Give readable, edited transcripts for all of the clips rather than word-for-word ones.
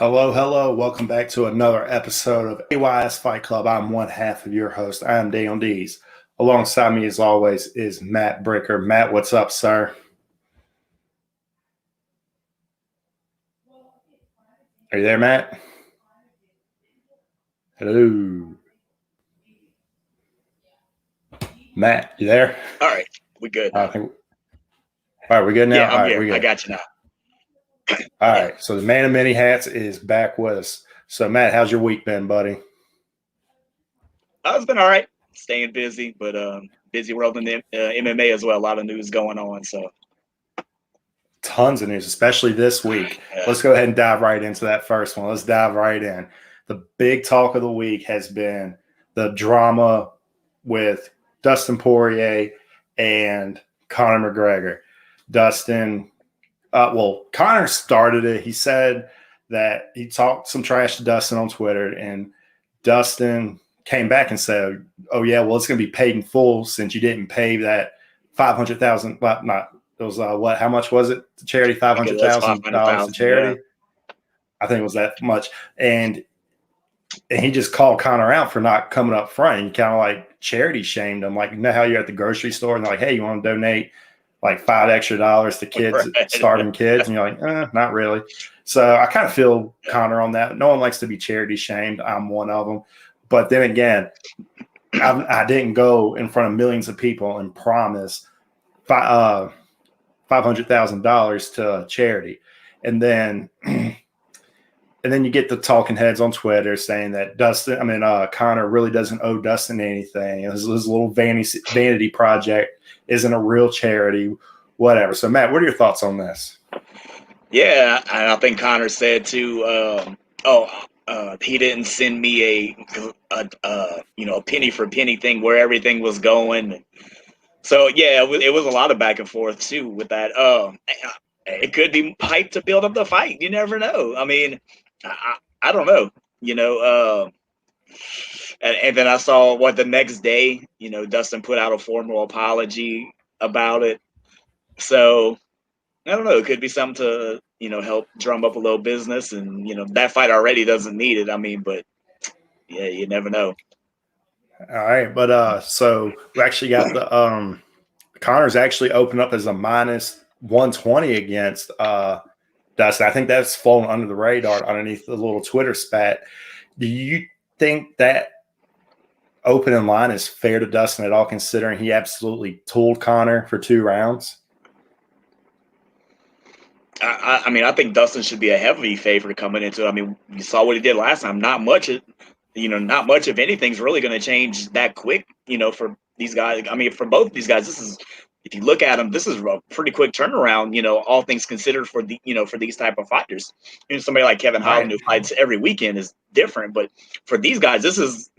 Hello, hello. Welcome back to another episode of AYS Fight Club. I'm one half of your host. I am Dale Dees. Alongside me, as always, is Matt Bricker. Matt, what's up, sir? Are you there, Matt? Hello. Matt, you there? All right, we good now. All right, we good now? Yeah, I'm All right, here. we good. I got you now. All Yeah. right, so the man of many hats is back with us. So, Matt, how's your week been, buddy? It's been all right. Staying busy, but busy world in the MMA as well. A lot of news going on. So Tons of news, especially this week. Let's go ahead and dive right into that first one. Let's dive right in. The big talk of the week has been the drama with Dustin Poirier and Conor McGregor. Conor started it. He said that he talked some trash to Dustin on Twitter, and Dustin came back and said, "Oh yeah, well it's going to be paid in full since you didn't pay that $500,000. Not it was what? How much was it to charity? $500,000 to charity. Yeah. I think it was that much, and he just called Conor out for not coming up front. And he kind of like charity shamed him. Like, you know how you're at the grocery store and they're like, hey, you want to donate like $5 extra to kids, right. Starving kids? And you're like, not really. So I kind of feel Conor on that. No one likes to be charity shamed. I'm one of them. But then again, I didn't go in front of millions of people and promise $500,000 to charity. And then you get the talking heads on Twitter saying that Conor really doesn't owe Dustin anything. His little vanity project isn't a real charity, whatever. So, Matt, what are your thoughts on this? Yeah, and I think Conor said too. He didn't send me a penny for penny thing where everything was going. So yeah, it was a lot of back and forth too with that. It could be hyped to build up the fight. You never know. I mean, I don't know. And then I saw the next day. Dustin put out a formal apology about it. So I don't know. It could be something to help drum up a little business, and that fight already doesn't need it. I mean, but yeah, you never know. All right, but so we actually got the Conor's actually opened up as a minus 120 against Dustin. I think that's fallen under the radar underneath the little Twitter spat. Do you think that opening line is fair to Dustin at all, considering he absolutely tooled Conor for 2 rounds? I mean, I think Dustin should be a heavy favorite coming into it. I mean, you saw what he did last time. Not much of anything's really going to change that quick, for these guys. I mean, for both of these guys, if you look at them, this is a pretty quick turnaround, all things considered for these type of fighters. Somebody like Kevin Holland who fights every weekend is different, but for these guys, this is,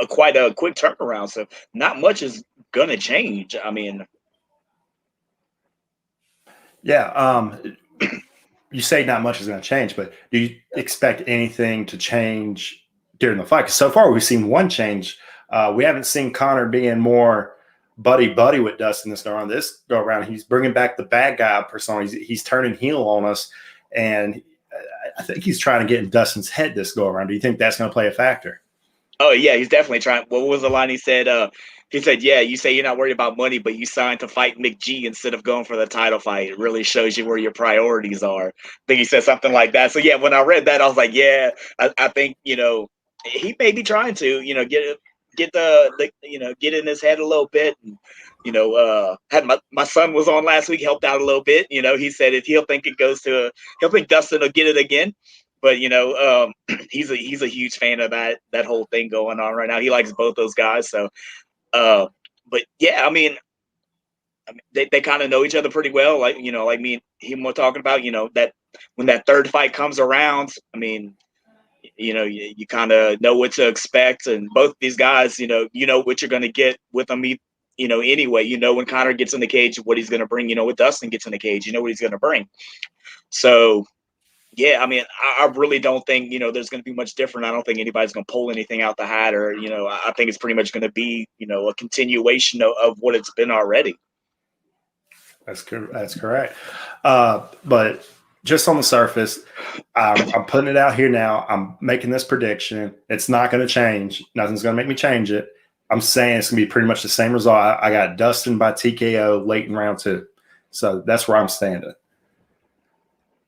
quite a quick turnaround. So not much is going to change. I mean, yeah. You say not much is going to change, but do you expect anything to change during the fight? Because so far we've seen one change. We haven't seen Conor being more buddy with Dustin this go around. He's bringing back the bad guy persona. He's turning heel on us, and I think he's trying to get in Dustin's head this go around. Do you think that's going to play a factor? Oh yeah, he's definitely trying. What was the line he said? He said, "Yeah, you say you're not worried about money, but you signed to fight McG instead of going for the title fight. It really shows you where your priorities are." I think he said something like that. So yeah, when I read that, I was like, "Yeah, I think he may be trying to get get in his head a little bit." And, had my son was on last week, helped out a little bit. He said if he'll think Dustin will get it again. But he's a huge fan of that whole thing going on right now. He likes both those guys. So, but yeah, I mean they kind of know each other pretty well. Like like me and him were talking about. That when that third fight comes around, I mean, you kind of know what to expect. And both these guys, you know what you're going to get with them. Anyway, when Conor gets in the cage, what he's going to bring. When Dustin gets in the cage, what he's going to bring. So. Yeah, I mean, I really don't think, there's going to be much different. I don't think anybody's going to pull anything out the hat or, I think it's pretty much going to be, a continuation of what it's been already. That's correct. But just on the surface, I'm putting it out here now. I'm making this prediction. It's not going to change. Nothing's going to make me change it. I'm saying it's going to be pretty much the same result. I got Dustin by TKO late in round 2. So that's where I'm standing.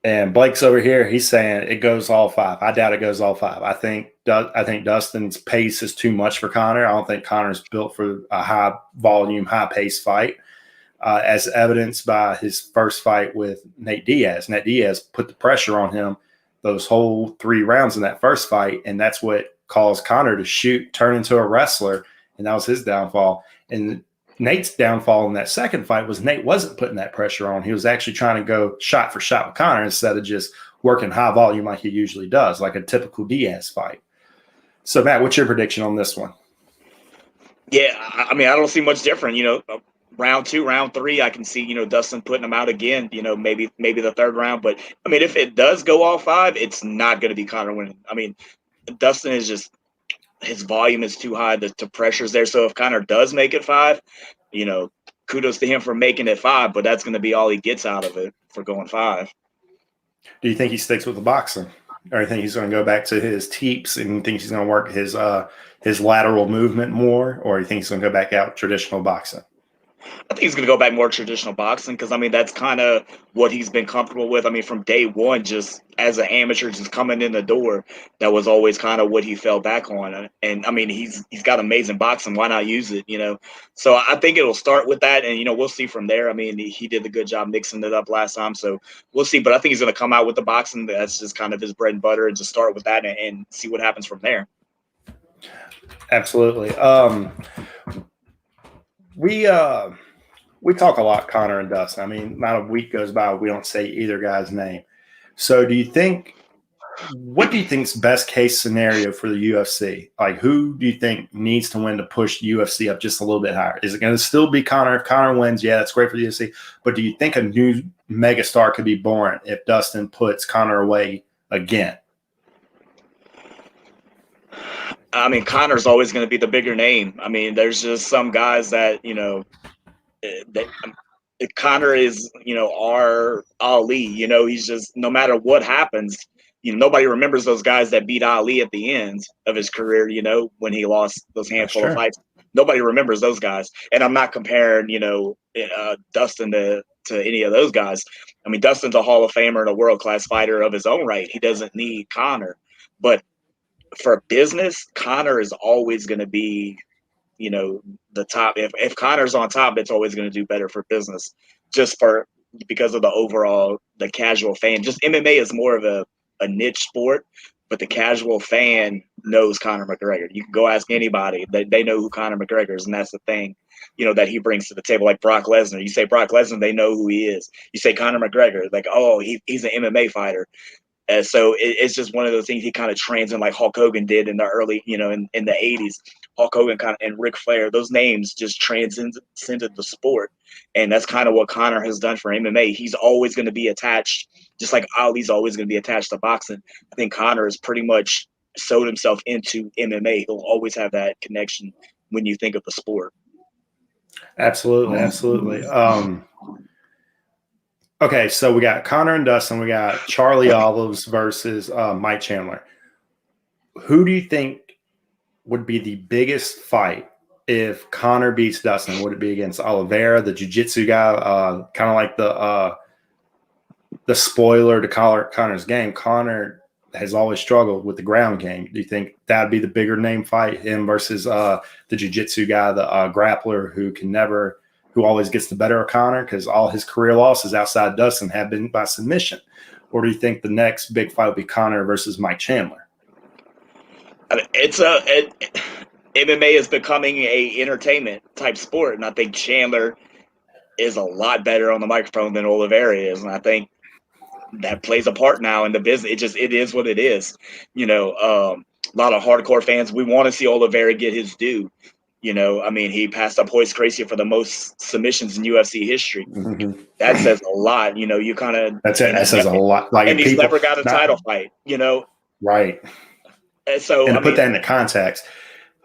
And Blake's over here. He's saying it goes all 5. I doubt it goes all 5. I think Dustin's pace is too much for Conor. I don't think Conor's built for a high volume, high pace fight, as evidenced by his first fight with Nate Diaz. Nate Diaz put the pressure on him those whole 3 rounds in that first fight, and that's what caused Conor to turn into a wrestler, and that was his downfall. And Nate's downfall in that second fight was Nate wasn't putting that pressure on. He was actually trying to go shot for shot with Conor instead of just working high volume like he usually does, like a typical Diaz fight. So, Matt, what's your prediction on this one? Yeah, I mean, I don't see much different. Round 2, round 3, I can see, Dustin putting him out again, maybe the third round. But, I mean, if it does go all 5, it's not going to be Conor winning. I mean, Dustin is just – his volume is too high. The pressure's there. So if Conor does make it 5, kudos to him for making it 5, but that's going to be all he gets out of it for going 5. Do you think he sticks with the boxing? Or do you think he's going to go back to his teeps and thinks he's going to work his lateral movement more? Or do you think he's going to go back out traditional boxing? I think he's going to go back more traditional boxing because, I mean, that's kind of what he's been comfortable with. I mean, from day one, just as an amateur, just coming in the door, that was always kind of what he fell back on. And I mean, he's got amazing boxing. Why not use it, So I think it'll start with that, and, we'll see from there. I mean, he did a good job mixing it up last time, so we'll see. But I think he's going to come out with the boxing. That's just kind of his bread and butter, and just start with that and see what happens from there. Absolutely. We talk a lot, Conor and Dustin. I mean, not a week goes by we don't say either guy's name. So what do you think's best case scenario for the UFC? Like, who do you think needs to win to push the UFC up just a little bit higher? Is it going to still be Conor? If Conor wins, yeah, that's great for the UFC. But do you think a new megastar could be born if Dustin puts Conor away again? I mean, Conor's always going to be the bigger name. I mean, there's just some guys that, Conor is, our Ali. He's just, no matter what happens, nobody remembers those guys that beat Ali at the end of his career, when he lost those handful of fights. Nobody remembers those guys. And I'm not comparing, Dustin to any of those guys. I mean, Dustin's a Hall of Famer and a world-class fighter of his own right. He doesn't need Conor. But for business, Conor is always going to be, the top. If Conor's on top, it's always going to do better for business, because of the casual fan. Just MMA is more of a niche sport, but the casual fan knows Conor McGregor. You can go ask anybody; they know who Conor McGregor is, and that's the thing, that he brings to the table. Like Brock Lesnar, you say Brock Lesnar, they know who he is. You say Conor McGregor, like, oh, he's an MMA fighter. And so it's just one of those things he kind of trains in, like Hulk Hogan did in the early, in the 80s. Hulk Hogan and Ric Flair, those names just transcended the sport. And that's kind of what Conor has done for MMA. He's always going to be attached, just like Ali's always going to be attached to boxing. I think Conor has pretty much sewed himself into MMA. He'll always have that connection when you think of the sport. Absolutely. Absolutely. Okay, so we got Conor and Dustin. We got Charlie Olives versus Mike Chandler. Who do you think would be the biggest fight if Conor beats Dustin? Would it be against Oliveira, the jiu-jitsu guy, kind of like the spoiler to Conor's game? Conor has always struggled with the ground game. Do you think that would be the bigger name fight, him versus the jiu-jitsu guy, the grappler who always gets the better of Conor, because all his career losses outside Dustin have been by submission? Or do you think the next big fight will be Conor versus Mike Chandler? I mean, MMA is becoming a entertainment type sport, and I think Chandler is a lot better on the microphone than Oliveira is, and I think that plays a part now in the business. It is what it is. A lot of hardcore fans, we want to see Oliveira get his due. I mean, he passed up Royce Gracie for the most submissions in UFC history. Mm-hmm. That says a lot. You kind of – That's it. That says a lot. Like, and he's never got a title fight, Right. And so, to put that into context,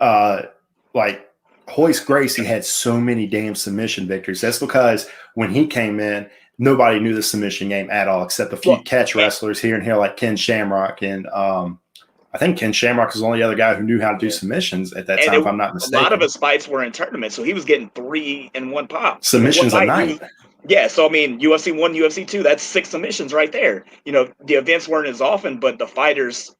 like Royce Gracie had so many damn submission victories. That's because when he came in, nobody knew the submission game at all, except a few catch wrestlers here and here, like Ken Shamrock. And I think Ken Shamrock was the only other guy who knew how to do submissions at that time, if I'm not mistaken. A lot of his fights were in tournaments, so he was getting 3 in one pop. Submissions a night. Yeah, so I mean, UFC 1, UFC 2, that's 6 submissions right there. The events weren't as often, but the fighters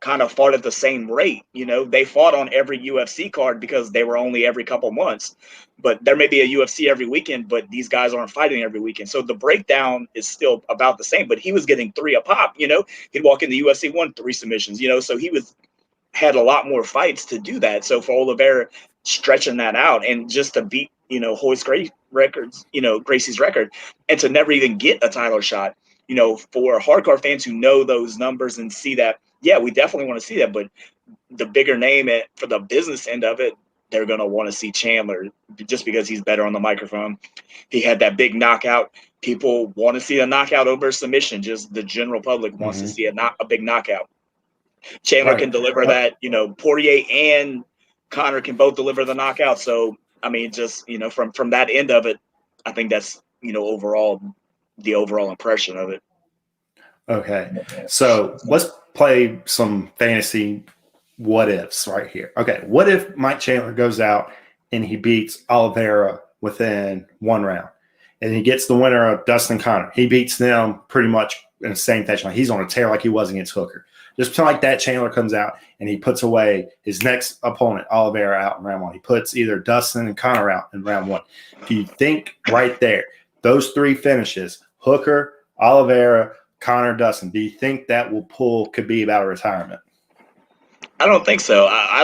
kind of fought at the same rate. They fought on every UFC card because they were only every couple months. But there may be a UFC every weekend, but these guys aren't fighting every weekend. So the breakdown is still about the same, but he was getting 3 a pop. He'd walk into UFC 1, 3 submissions, so he had a lot more fights to do that. So for Oliveira stretching that out and just to beat, Royce Gracie's record, and to never even get a title shot, for hardcore fans who know those numbers and see that, yeah, we definitely want to see that. But the bigger name for the business end of it, they're going to want to see Chandler just because he's better on the microphone. He had that big knockout. People want to see a knockout over submission. Just the general public wants to see a big knockout. Chandler can deliver that. Poirier and Conor can both deliver the knockout. So, I mean, just, from that end of it, I think that's, overall, the overall impression of it. Okay. So let's play some fantasy what ifs right here. Okay. What if Mike Chandler goes out and he beats Oliveira within 1 round, and he gets the winner of Dustin Conor? He beats them pretty much in the same fashion. Like he's on a tear like he was against Hooker. Just pretend like that, Chandler comes out and he puts away his next opponent, Oliveira, out in round 1. He puts either Dustin and Conor out in round 1. Do you think right there, those 3 finishes, Hooker, Oliveira, Conor, Dustin, do you think that will pull Khabib out of retirement? I don't think so. I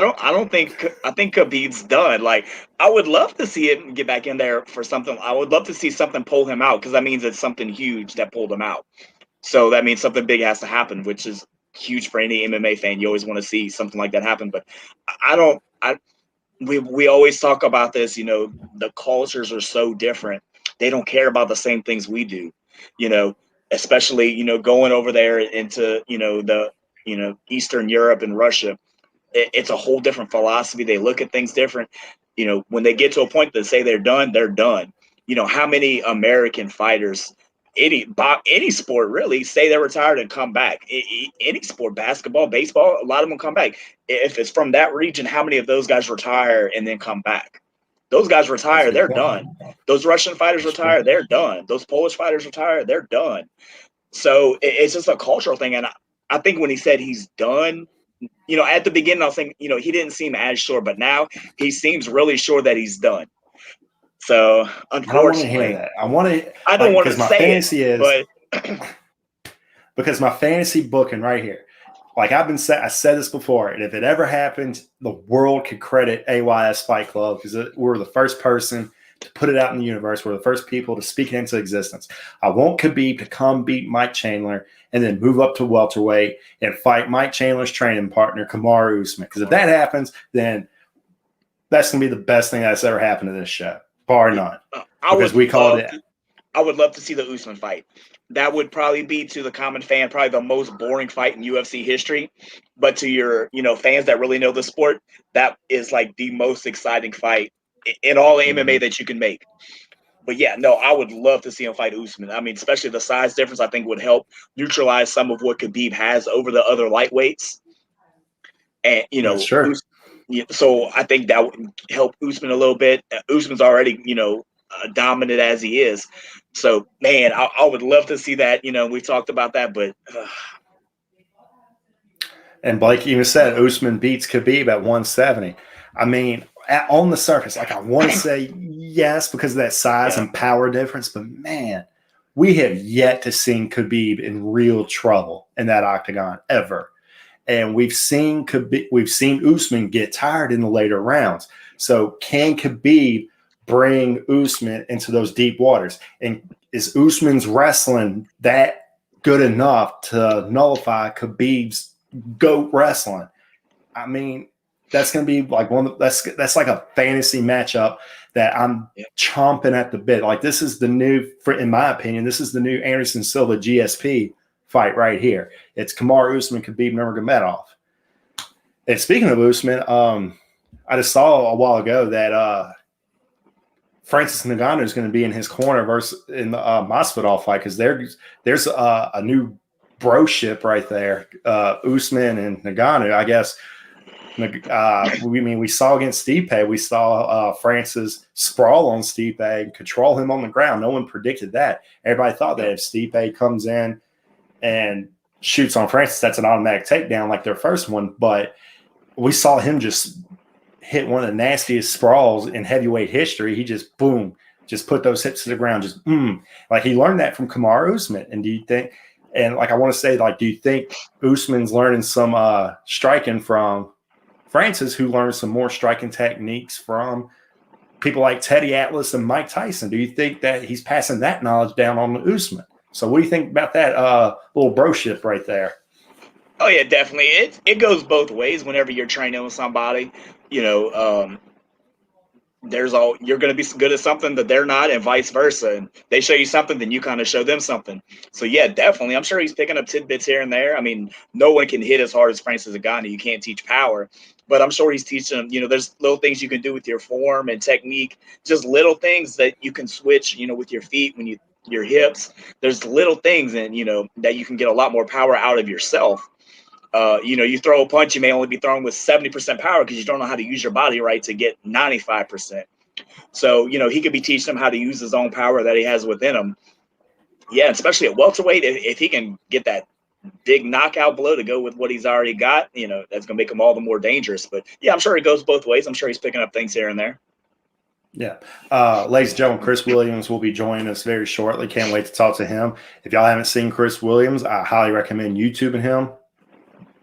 think Khabib's done. Like, I would love to see him get back in there for something. I would love to see something pull him out, because that means it's something huge that pulled him out. So that means something big has to happen, which is huge for any MMA fan. You always want to see something like that happen. But we always talk about this, the cultures are so different. They don't care about the same things we do, especially, going over there into, the Eastern Europe and Russia. It's a whole different philosophy. They look at things different. When they get to a point that say they're done, they're done. How many American fighters, any sport really, say they're retired and come back? Any sport, basketball, baseball, a lot of them come back. If it's from that region, how many of those guys retire and then come back? Those guys retire, they're done. Those Russian fighters retire, they're done. Those Polish fighters retire, they're done. So it's just a cultural thing. And I think when he said he's done, at the beginning, I was thinking, he didn't seem as sure, but now he seems really sure that he's done. So, unfortunately, I don't want to hear that. I don't want to say it, but because my fantasy booking right here, like I said this before, and if it ever happens, the world could credit AYS Fight Club, because we're the first person to put it out in the universe. We're the first people to speak it into existence. I want Khabib to come beat Mike Chandler and then move up to welterweight and fight Mike Chandler's training partner, Kamaru Usman. Because if that happens, then that's going to be the best thing that's ever happened to this show, bar none. Because we called it. I would love to see the Usman fight. That would probably be, to the common fan, probably the most boring fight in UFC history. But to your, fans that really know the sport, that is like the most exciting fight in all MMA that you can make. But yeah, no, I would love to see him fight Usman. I mean, especially the size difference, I think would help neutralize some of what Khabib has over the other lightweights. And, sure. So I think that would help Usman a little bit. Usman's already, dominant as he is. So, man, I would love to see that. We've talked about that, but. And Blake even said Usman beats Khabib at 170. I mean, on the surface, like I want to say yes because of that size and power difference, but man, we have yet to see Khabib in real trouble in that octagon ever. And we've seen Usman get tired in the later rounds. So can Khabib bring Usman into those deep waters? And is Usman's wrestling that good enough to nullify Khabib's GOAT wrestling? I mean, that's going to be like that's like a fantasy matchup that I'm chomping at the bit. Like this is the new, in my opinion, this is the new Anderson Silva GSP fight right here. It's Kamaru Usman, Khabib Nurmagomedov. And speaking of Usman, I just saw a while ago that Francis Ngannou is going to be in his corner versus in the Masvidal fight, because there's a new broship right there. Usman and Ngannou, I guess. We saw against Stipe, we saw Francis sprawl on Stipe and control him on the ground. No one predicted that. Everybody thought that if Stipe comes in and shoots on Francis, that's an automatic takedown like their first one. But we saw him just hit one of the nastiest sprawls in heavyweight history. He just, boom, just put those hips to the ground. Just, like he learned that from Kamaru Usman. And do you think, and like I want to say, like, do you think Usman's learning some striking from Francis, who learned some more striking techniques from people like Teddy Atlas and Mike Tyson? Do you think that he's passing that knowledge down on the Usman? So what do you think about that little broship right there? Oh yeah, definitely. It goes both ways. Whenever you're training with somebody, you're going to be good at something that they're not, and vice versa. And they show you something, then you kind of show them something. So yeah, definitely. I'm sure he's picking up tidbits here and there. I mean, no one can hit as hard as Francis Ngannou. You can't teach power, but I'm sure he's teaching them. There's little things you can do with your form and technique, just little things that you can switch. With your feet, your hips. There's little things, and that you can get a lot more power out of yourself. You throw a punch, you may only be throwing with 70% power because you don't know how to use your body right to get 95%. So, he could be teaching him how to use his own power that he has within him. Yeah, especially at welterweight, if he can get that big knockout blow to go with what he's already got, that's going to make him all the more dangerous. But yeah, I'm sure it goes both ways. I'm sure he's picking up things here and there. Yeah. Ladies and gentlemen, Chris Williams will be joining us very shortly. Can't wait to talk to him. If y'all haven't seen Chris Williams, I highly recommend YouTubing him.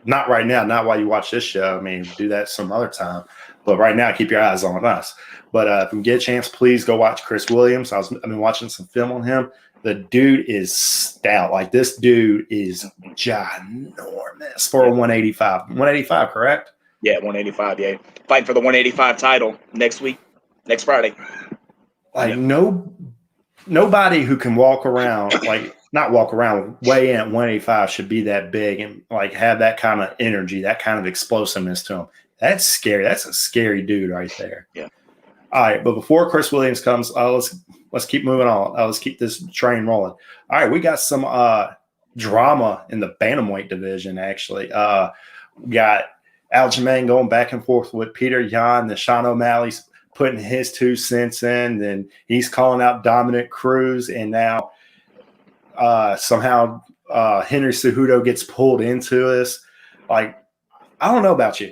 Not right now, not while you watch this show. I mean, do that some other time. But right now, keep your eyes on us. But if you get a chance, please go watch Chris Williams. I've been watching some film on him. The dude is stout. Like, this dude is ginormous for a 185. 185, correct? Yeah, 185, yeah. Fighting for the 185 title next Friday. Like, nobody who can walk around, like, not walk around, weigh in at 185 should be that big and like have that kind of energy, that kind of explosiveness to him. That's scary. That's a scary dude right there. Yeah. All right, but before Chris Williams comes, let's keep moving on. Let's keep this train rolling. All right, we got some drama in the bantamweight division. Actually, we got Aljamain going back and forth with Peter Yan, the Sean O'Malley's putting his 2 cents in, and he's calling out Dominic Cruz, and now somehow Henry Cejudo gets pulled into this. Like, I don't know about you.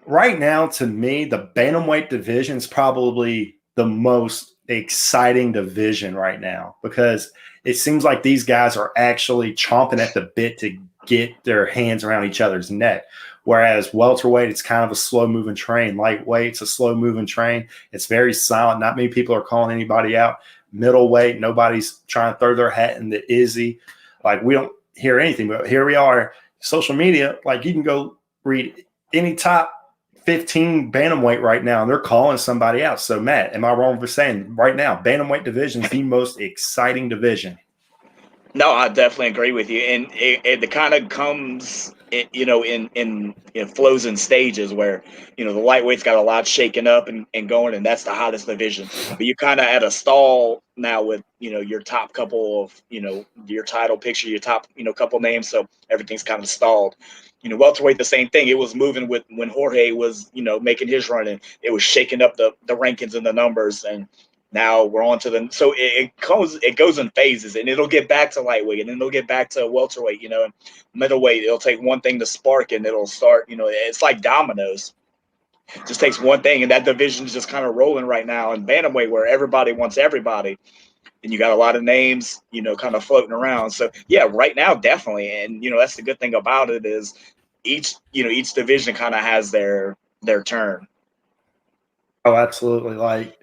Right now, to me, the bantamweight division is probably the most exciting division right now, because it seems like these guys are actually chomping at the bit to get their hands around each other's neck. Whereas welterweight, it's kind of a slow-moving train. Lightweight, it's a slow-moving train. It's very silent. Not many people are calling anybody out. Middleweight, nobody's trying to throw their hat in the Izzy. Like, we don't hear anything. But here we are, social media. Like, you can go read any top 15 bantamweight right now, and they're calling somebody out. So, Matt, am I wrong for saying right now, bantamweight division is the most exciting division? No, I definitely agree with you, and it kind of comes, in flows and stages where the lightweight's got a lot shaken up and going, and that's the hottest division. But you kind of at a stall now with your top couple of your title picture, your top couple names, so everything's kind of stalled. Welterweight, the same thing. It was moving with when Jorge was making his run, and it was shaking up the rankings and the numbers, and now we're on to the so it goes in phases, and it'll get back to lightweight, and then it'll get back to welterweight, and middleweight. It'll take one thing to spark, and it'll start. It's like dominoes. It just takes one thing, and that division's just kind of rolling right now. And bantamweight, where everybody wants everybody, and you got a lot of names, kind of floating around. So yeah, right now definitely, and that's the good thing about it is each division kind of has their turn. Oh, absolutely. Like,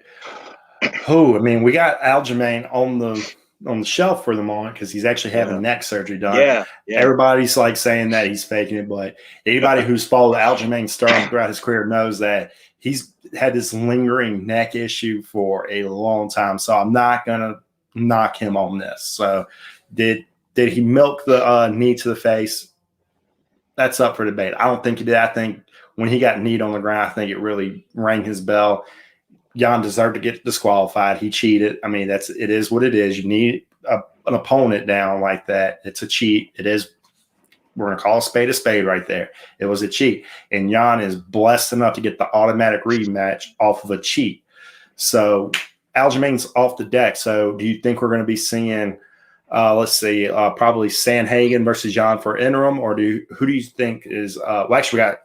I mean, we got Aljamain on the shelf for the moment because he's actually having neck surgery done. Yeah. Everybody's like saying that he's faking it, but anybody who's followed Aljamain Sterling throughout his career knows that he's had this lingering neck issue for a long time. So I'm not gonna knock him on this. So did he milk the knee to the face? That's up for debate. I don't think he did. I think when he got kneed on the ground, I think it really rang his bell. Jan deserved to get disqualified. He cheated. I mean, it is what it is. You need an opponent down like that. It's a cheat. It is. We're going to call a spade right there. It was a cheat. And Jan is blessed enough to get the automatic rematch off of a cheat. So Aljamain's off the deck. So do you think we're going to be seeing, let's see, probably Sandhagen versus Jan for interim? Or who do you think is well, actually, we got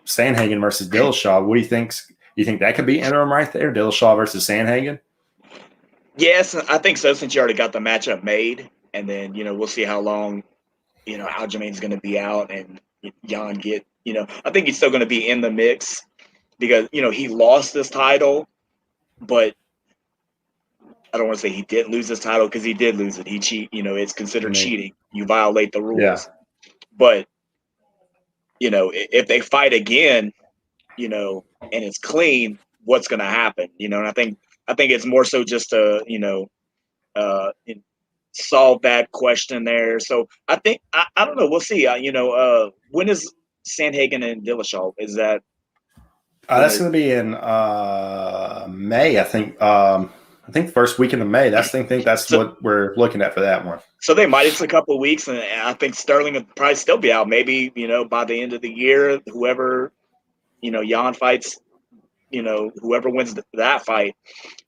Sandhagen versus Dillashaw. What do you think? Do you think that could be interim right there? Dillashaw versus Sandhagen? Yes, I think so, since you already got the matchup made. And then, we'll see how long Aljamain's going to be out and Jan get, I think he's still going to be in the mix because, he lost this title, but I don't want to say he didn't lose his title because he did lose it. He cheat, it's considered cheating. You violate the rules. Yeah. But, if they fight again, and it's clean, what's going to happen? And I think it's more so just to, solve that question there. So I think I don't know. We'll see. When is Sandhagen and Dillashaw? Is that that's going to be in May? I think first weekend of May. I think that's what we're looking at for that one. So they might. It's a couple of weeks, and I think Sterling will probably still be out. Maybe by the end of the year, whoever Jan fights, whoever wins that fight.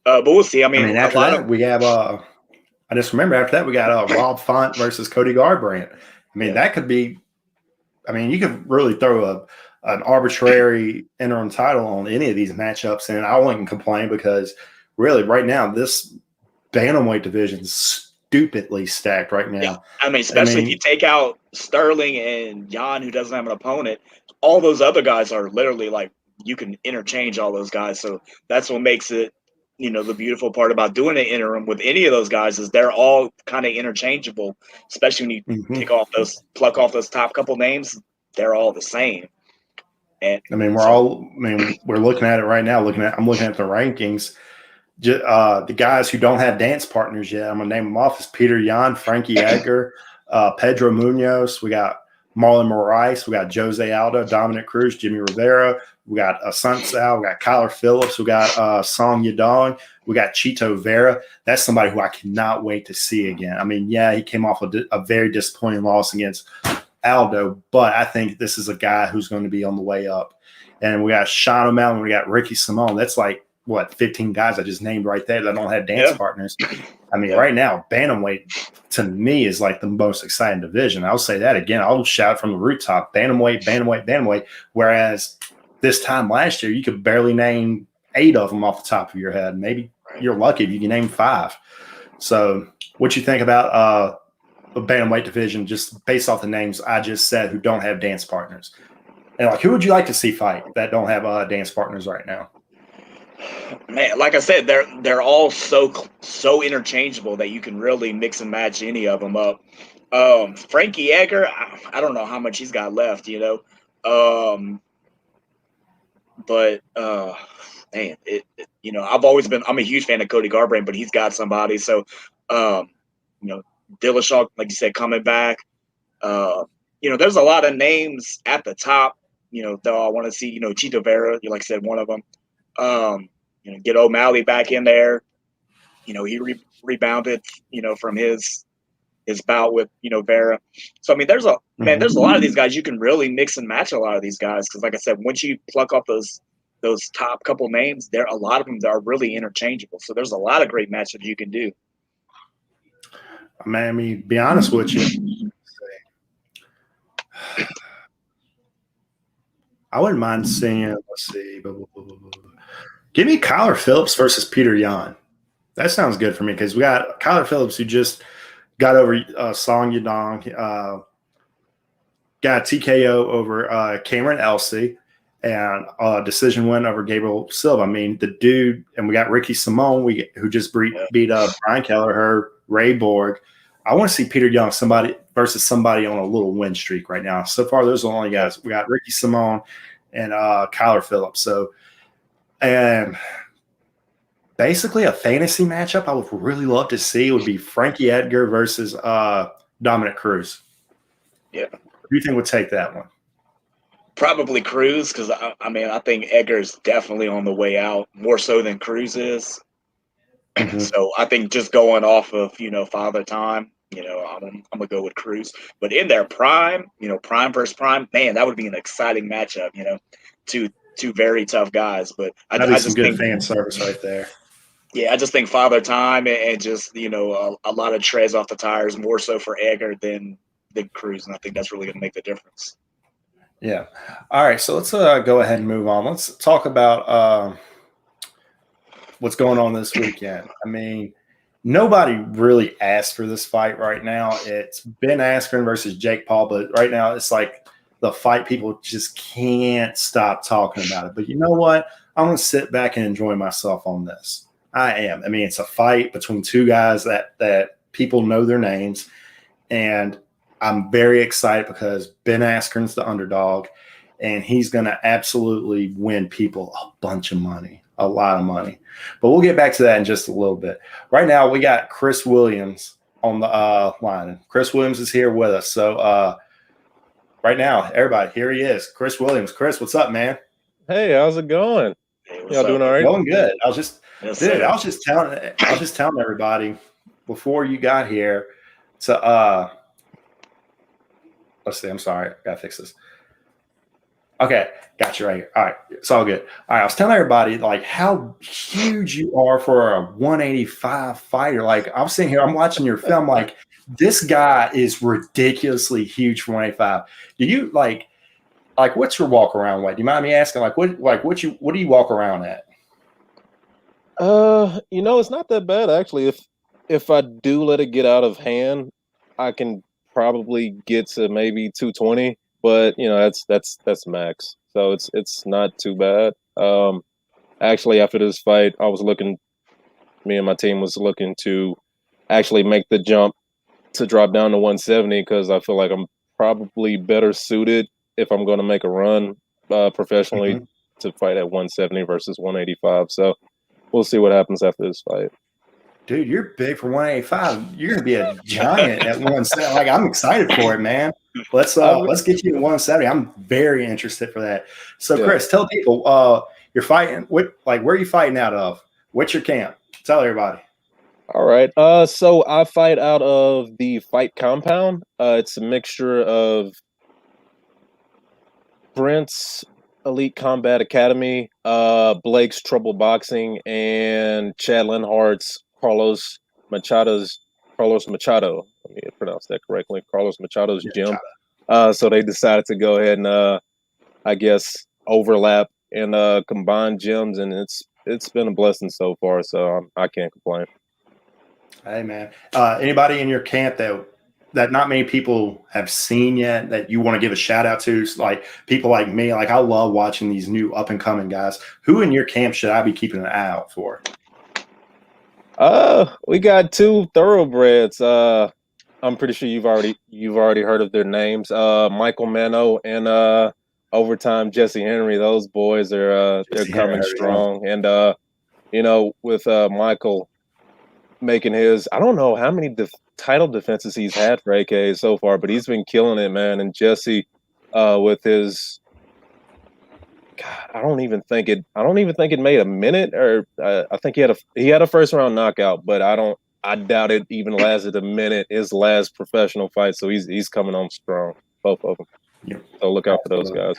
But we'll see. I mean after that we have I just remember after that we got Rob Font versus Cody Garbrandt. I mean, that could be. I mean, you could really throw an arbitrary interim title on any of these matchups, and I wouldn't complain because really, right now, this bantamweight division is stupidly stacked right now. Yeah. I mean, especially if you take out Sterling and Jan, who doesn't have an opponent, all those other guys are literally like you can interchange all those guys. So that's what makes it. The beautiful part about doing an interim with any of those guys is they're all kind of interchangeable, especially when you pluck off those top couple names, they're all the same. And I mean, we're looking at it right now. I'm looking at the rankings. The guys who don't have dance partners yet, I'm going to name them off, is Peter Yan, Frankie Edgar, Pedro Munoz. We got Marlon Moraes. We got Jose Aldo, Dominic Cruz, Jimmy Rivera. We got Sun Tzu. We got Kyler Phillips. We got Song Yadong. We got Chito Vera. That's somebody who I cannot wait to see again. I mean, yeah, he came off a very disappointing loss against Aldo, but I think this is a guy who's going to be on the way up. And we got Sean O'Malley. We got Ricky Simone. That's like, 15 guys I just named right there that don't have dance partners. I mean, right now, bantamweight to me is like the most exciting division. I'll say that again. I'll shout from the rooftop, bantamweight. Whereas this time last year, you could barely name 8 of them off the top of your head. Maybe you're lucky if you can name 5. So what you think about the bantamweight division just based off the names I just said who don't have dance partners? And who would you like to see fight that don't have dance partners right now? Man, like I said, they're all so interchangeable that you can really mix and match any of them up. Frankie Edgar, I don't know how much he's got left, but man, I'm a huge fan of Cody Garbrandt, but he's got somebody. So, Dillashaw, like you said, coming back. There's a lot of names at the top. Though I want to see, Chito Vera, like I said, one of them. Get O'Malley back in there. He rebounded, from his bout with, Vera. So I mean, there's a lot of these guys you can really mix and match a lot of these guys because, like I said, once you pluck off those top couple names, a lot of them that are really interchangeable. So there's a lot of great matchups you can do. I mean, be honest with you. I wouldn't mind seeing, let's see. Give me Kyler Phillips versus Peter Yan. That sounds good for me because we got Kyler Phillips who just got over Song Yadong, got TKO over Cameron Elsey, and decision win over Gabriel Silva. I mean, the dude, and we got Ricky Simone who just beat Brian Kelleher, Ray Borg. I want to see Peter Yan versus somebody on a little win streak right now. So far, those are the only guys. We got Ricky Simone and Kyler Phillips. So, and basically a fantasy matchup I would really love to see would be Frankie Edgar versus Dominic Cruz. Yeah. Who do you think would take that one? Probably Cruz, because I mean, I think Edgar's definitely on the way out, more so than Cruz is. Mm-hmm. So I think just going off of father time, I'm gonna go with Cruz. But in their prime, prime versus prime, man, that would be an exciting matchup. Two very tough guys. But That'd be I some just good think, fan service right there. yeah, I just think father time and just a lot of treads off the tires more so for Edgar than Cruz, and I think that's really gonna make the difference. Yeah. All right. So let's go ahead and move on. Let's talk about what's going on this weekend. I mean, nobody really asked for this fight right now. It's Ben Askren versus Jake Paul, but right now it's like the fight people just can't stop talking about it. But you know what? I'm going to sit back and enjoy myself on this. I am. I mean, it's a fight between two guys that people know their names, and I'm very excited because Ben Askren's the underdog, and he's going to absolutely win people a bunch of money, a lot of money. But we'll get back to that in just a little bit. Right now, we got Chris Williams on the line. Chris Williams is here with us. So right now, everybody, here he is, Chris Williams. Chris, what's up, man? Hey, how's it going? Hey, Y'all doing all right? Going good. I was just Yes, telling everybody before you got here to let's see. I'm sorry, I gotta fix this. Okay, got you right here. All right, it's all good. All right, I was telling everybody like how huge you are for a 185 fighter. Like I was sitting here, I'm watching your film. Like this guy is ridiculously huge for 185. Do you like what's your walk around weight? Do you mind me asking? What do you walk around at? It's not that bad actually. If I do let it get out of hand, I can probably get to maybe 220, but that's max. So it's not too bad. Actually after this fight, me and my team was looking to actually make the jump to drop down to 170 because I feel like I'm probably better suited if I'm going to make a run professionally to fight at 170 versus 185. So we'll see what happens after this fight. Dude, you're big for 185. You're gonna be a giant at 170. Like I'm excited for it, man. Let's get you to 170. I'm very interested for that. So, Yeah. Chris, tell people you're fighting. Where are you fighting out of? What's your camp? Tell everybody. All right. So I fight out of the Fight Compound. It's a mixture of Brent's Elite Combat Academy, Blake's Trouble Boxing, and Chad Linhart's Carlos Machado. Let me pronounce that correctly. Carlos Machado's gym. So they decided to go ahead and I guess overlap and combine gyms, and it's been a blessing so far. So I can't complain. Hey, man. Anybody in your camp that not many people have seen yet that you want to give a shout out to? Like people like me, like I love watching these new up and coming guys. Who in your camp should I be keeping an eye out for? We got two thoroughbreds. I'm pretty sure you've already heard of their names. Michael Mano and Overtime Jesse Henry. Those boys are they're coming strong. And with Michael making his, I don't know how many title defenses he's had for AK so far, but he's been killing it, man. And Jesse, with his, God, I don't even think it made a minute, or I think he had a first round knockout, but I doubt it even lasted a minute. His last professional fight, so he's coming on strong, both of them. Yep. So look out for those guys.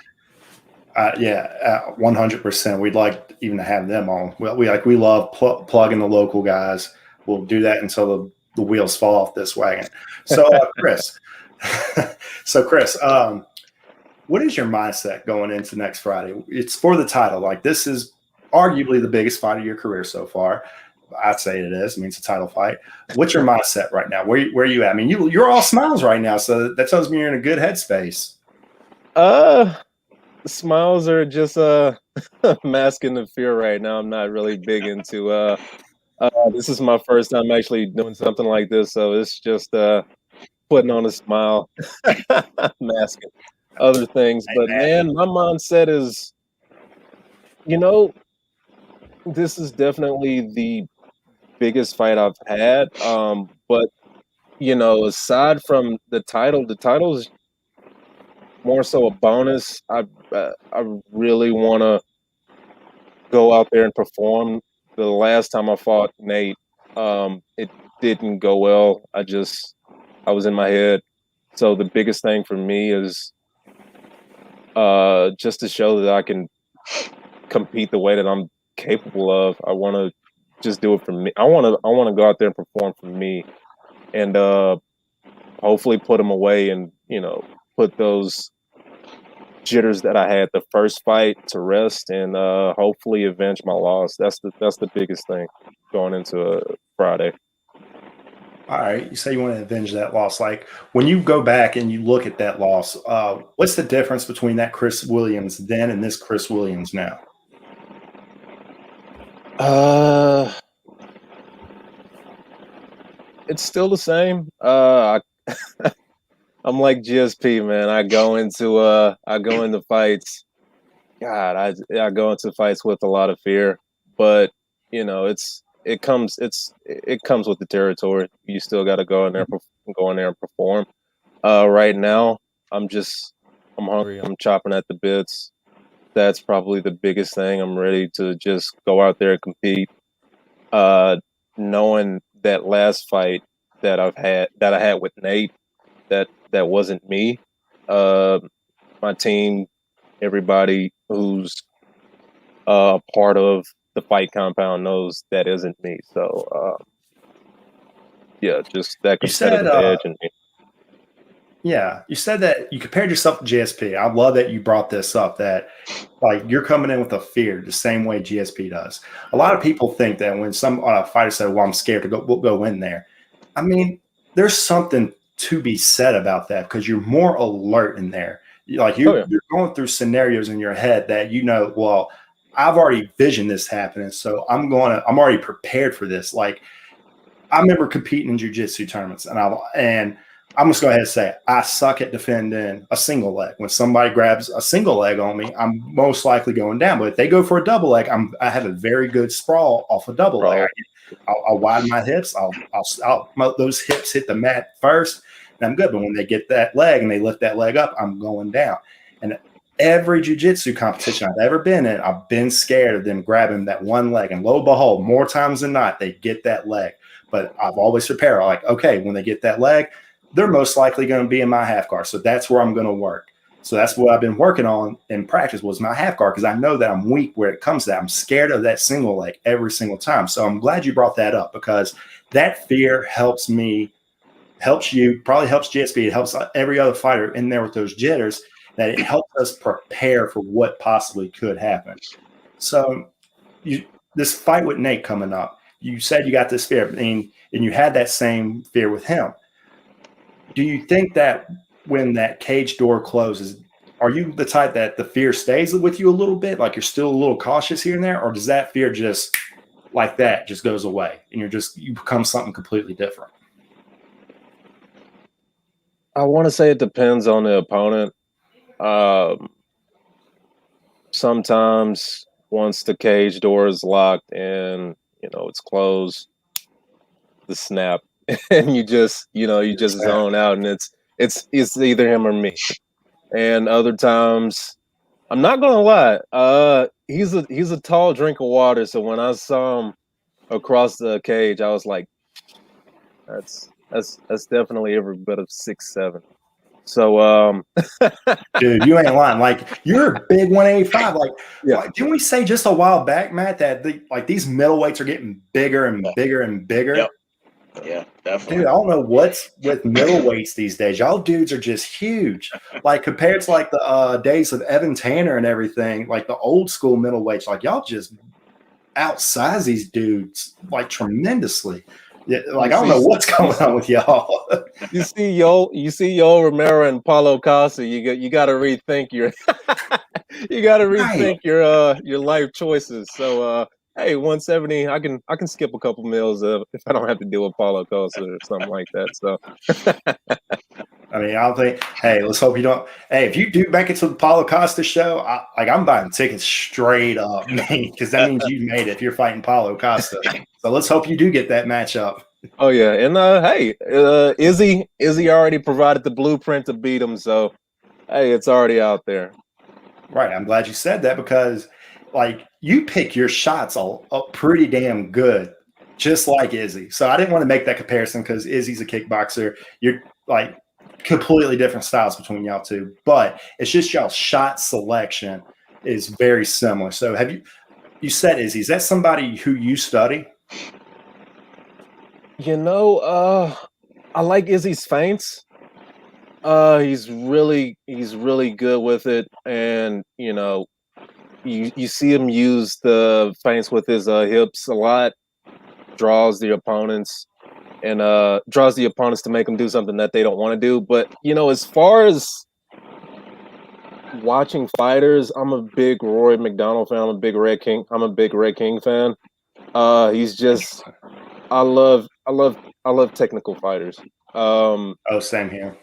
100%. We'd like even to have them on. We love plugging the local guys. We'll do that until the wheels fall off this wagon. So, Chris, what is your mindset going into next Friday? It's for the title. Like this is arguably the biggest fight of your career so far. I'd say it is. I mean, it's a title fight. What's your mindset right now? Where are you at? I mean, you're all smiles right now, so that tells me you're in a good headspace. Smiles are just masking the fear right now. I'm not really big into this is my first time actually doing something like this, so it's just putting on a smile, masking other things. But man, my mindset is, this is definitely the biggest fight I've had. But aside from the title's more so a bonus. I really want to go out there and perform. The last time I fought Nate, it didn't go well. I was in my head. So the biggest thing for me is just to show that I can compete the way that I'm capable of. I want to just do it for me. I want to go out there and perform for me, and hopefully put them away, and put those jitters that I had the first fight to rest, and hopefully avenge my loss. That's the biggest thing going into Friday. All right, you say you want to avenge that loss. Like when you go back and you look at that loss, what's the difference between that Chris Williams then and this Chris Williams now? It's still the same. I'm like GSP, man. I go into fights. God, I go into fights with a lot of fear, but it comes with the territory. You still got to go in there and perform. Right now, I'm hungry. I'm chopping at the bits. That's probably the biggest thing. I'm ready to just go out there and compete. Knowing that last fight that I had with Nate, that wasn't me. My team, everybody who's a part of the fight compound knows that isn't me. So yeah, just that competitive edge in me. Yeah, you said that you compared yourself to GSP. I love that you brought this up, that like you're coming in with a fear the same way GSP does. A lot of people think that when some fighter said, well, I'm scared to go in there. I mean, there's something to be said about that because you're more alert in there. Like you're going through scenarios in your head that well, I've already visioned this happening, so I'm already prepared for this. Like I remember competing in jiu-jitsu tournaments, and I'm just go ahead and say I suck at defending a single leg. When somebody grabs a single leg on me, I'm most likely going down. But if they go for a double leg, I have a very good sprawl off a double leg. I'll widen my hips. I'll those hips hit the mat first, and I'm good. But when they get that leg and they lift that leg up, I'm going down. And every jiu-jitsu competition I've ever been in, I've been scared of them grabbing that one leg. And lo and behold, more times than not, they get that leg. But I've always prepared. I'm like, okay, when they get that leg, they're most likely going to be in my half guard. So that's where I'm going to work. So that's what I've been working on in practice was my half guard because I know that I'm weak where it comes to that. I'm scared of that single leg every single time. So I'm glad you brought that up because that fear helps me, helps you, probably helps GSP. It helps every other fighter in there with those jitters, that it helps us prepare for what possibly could happen. So this fight with Nate coming up, you said you got this fear and you had that same fear with him. Do you think that when that cage door closes, are you the type that the fear stays with you a little bit? Like you're still a little cautious here and there? Or does that fear just like that just goes away and you become something completely different? I want to say it depends on the opponent. Sometimes once the cage door is locked and, it's closed, the snap. And you just zone out, and it's either him or me. And other times, I'm not gonna lie, he's a tall drink of water. So when I saw him across the cage, I was like, that's definitely every bit of 6'7". So dude, you ain't lying. Like you're a big 185. Like didn't we say just a while back, Matt, that these middleweights are getting bigger and bigger and bigger? Yep. Yeah, definitely. Dude, I don't know what's with middleweights these days. Y'all dudes are just huge. Like compared to like the days of Evan Tanner and everything, like the old school middleweights, like y'all just outsize these dudes like tremendously. Yeah, like I don't know what's going on with y'all. You see Yo Romero and Paulo Costa. You got to rethink your your life choices. So hey, 170. I can skip a couple meals if I don't have to deal with Paulo Costa or something like that. So I mean, I don't think. Hey, let's hope you don't. Hey, if you do make it to the Paulo Costa show, I'm buying tickets straight up, man, because that means you made it if you're fighting Paulo Costa. So let's hope you do get that matchup. Oh yeah, and hey, Izzy already provided the blueprint to beat him. So Hey, it's already out there. Right. I'm glad you said that because, like, you pick your shots all pretty damn good, just like Izzy. So I didn't want to make that comparison because Izzy's a kickboxer. You're like completely different styles between y'all two, but it's just y'all shot selection is very similar. So you said Izzy, is that somebody who you study? I like Izzy's feints. He's really good with it, and you see him use the feints with his hips a lot. Draws the opponents to make them do something that they don't want to do. But as far as watching fighters, I'm a big Rory McDonald fan. I'm a big Red King fan. He's just I love technical fighters. Oh, same here.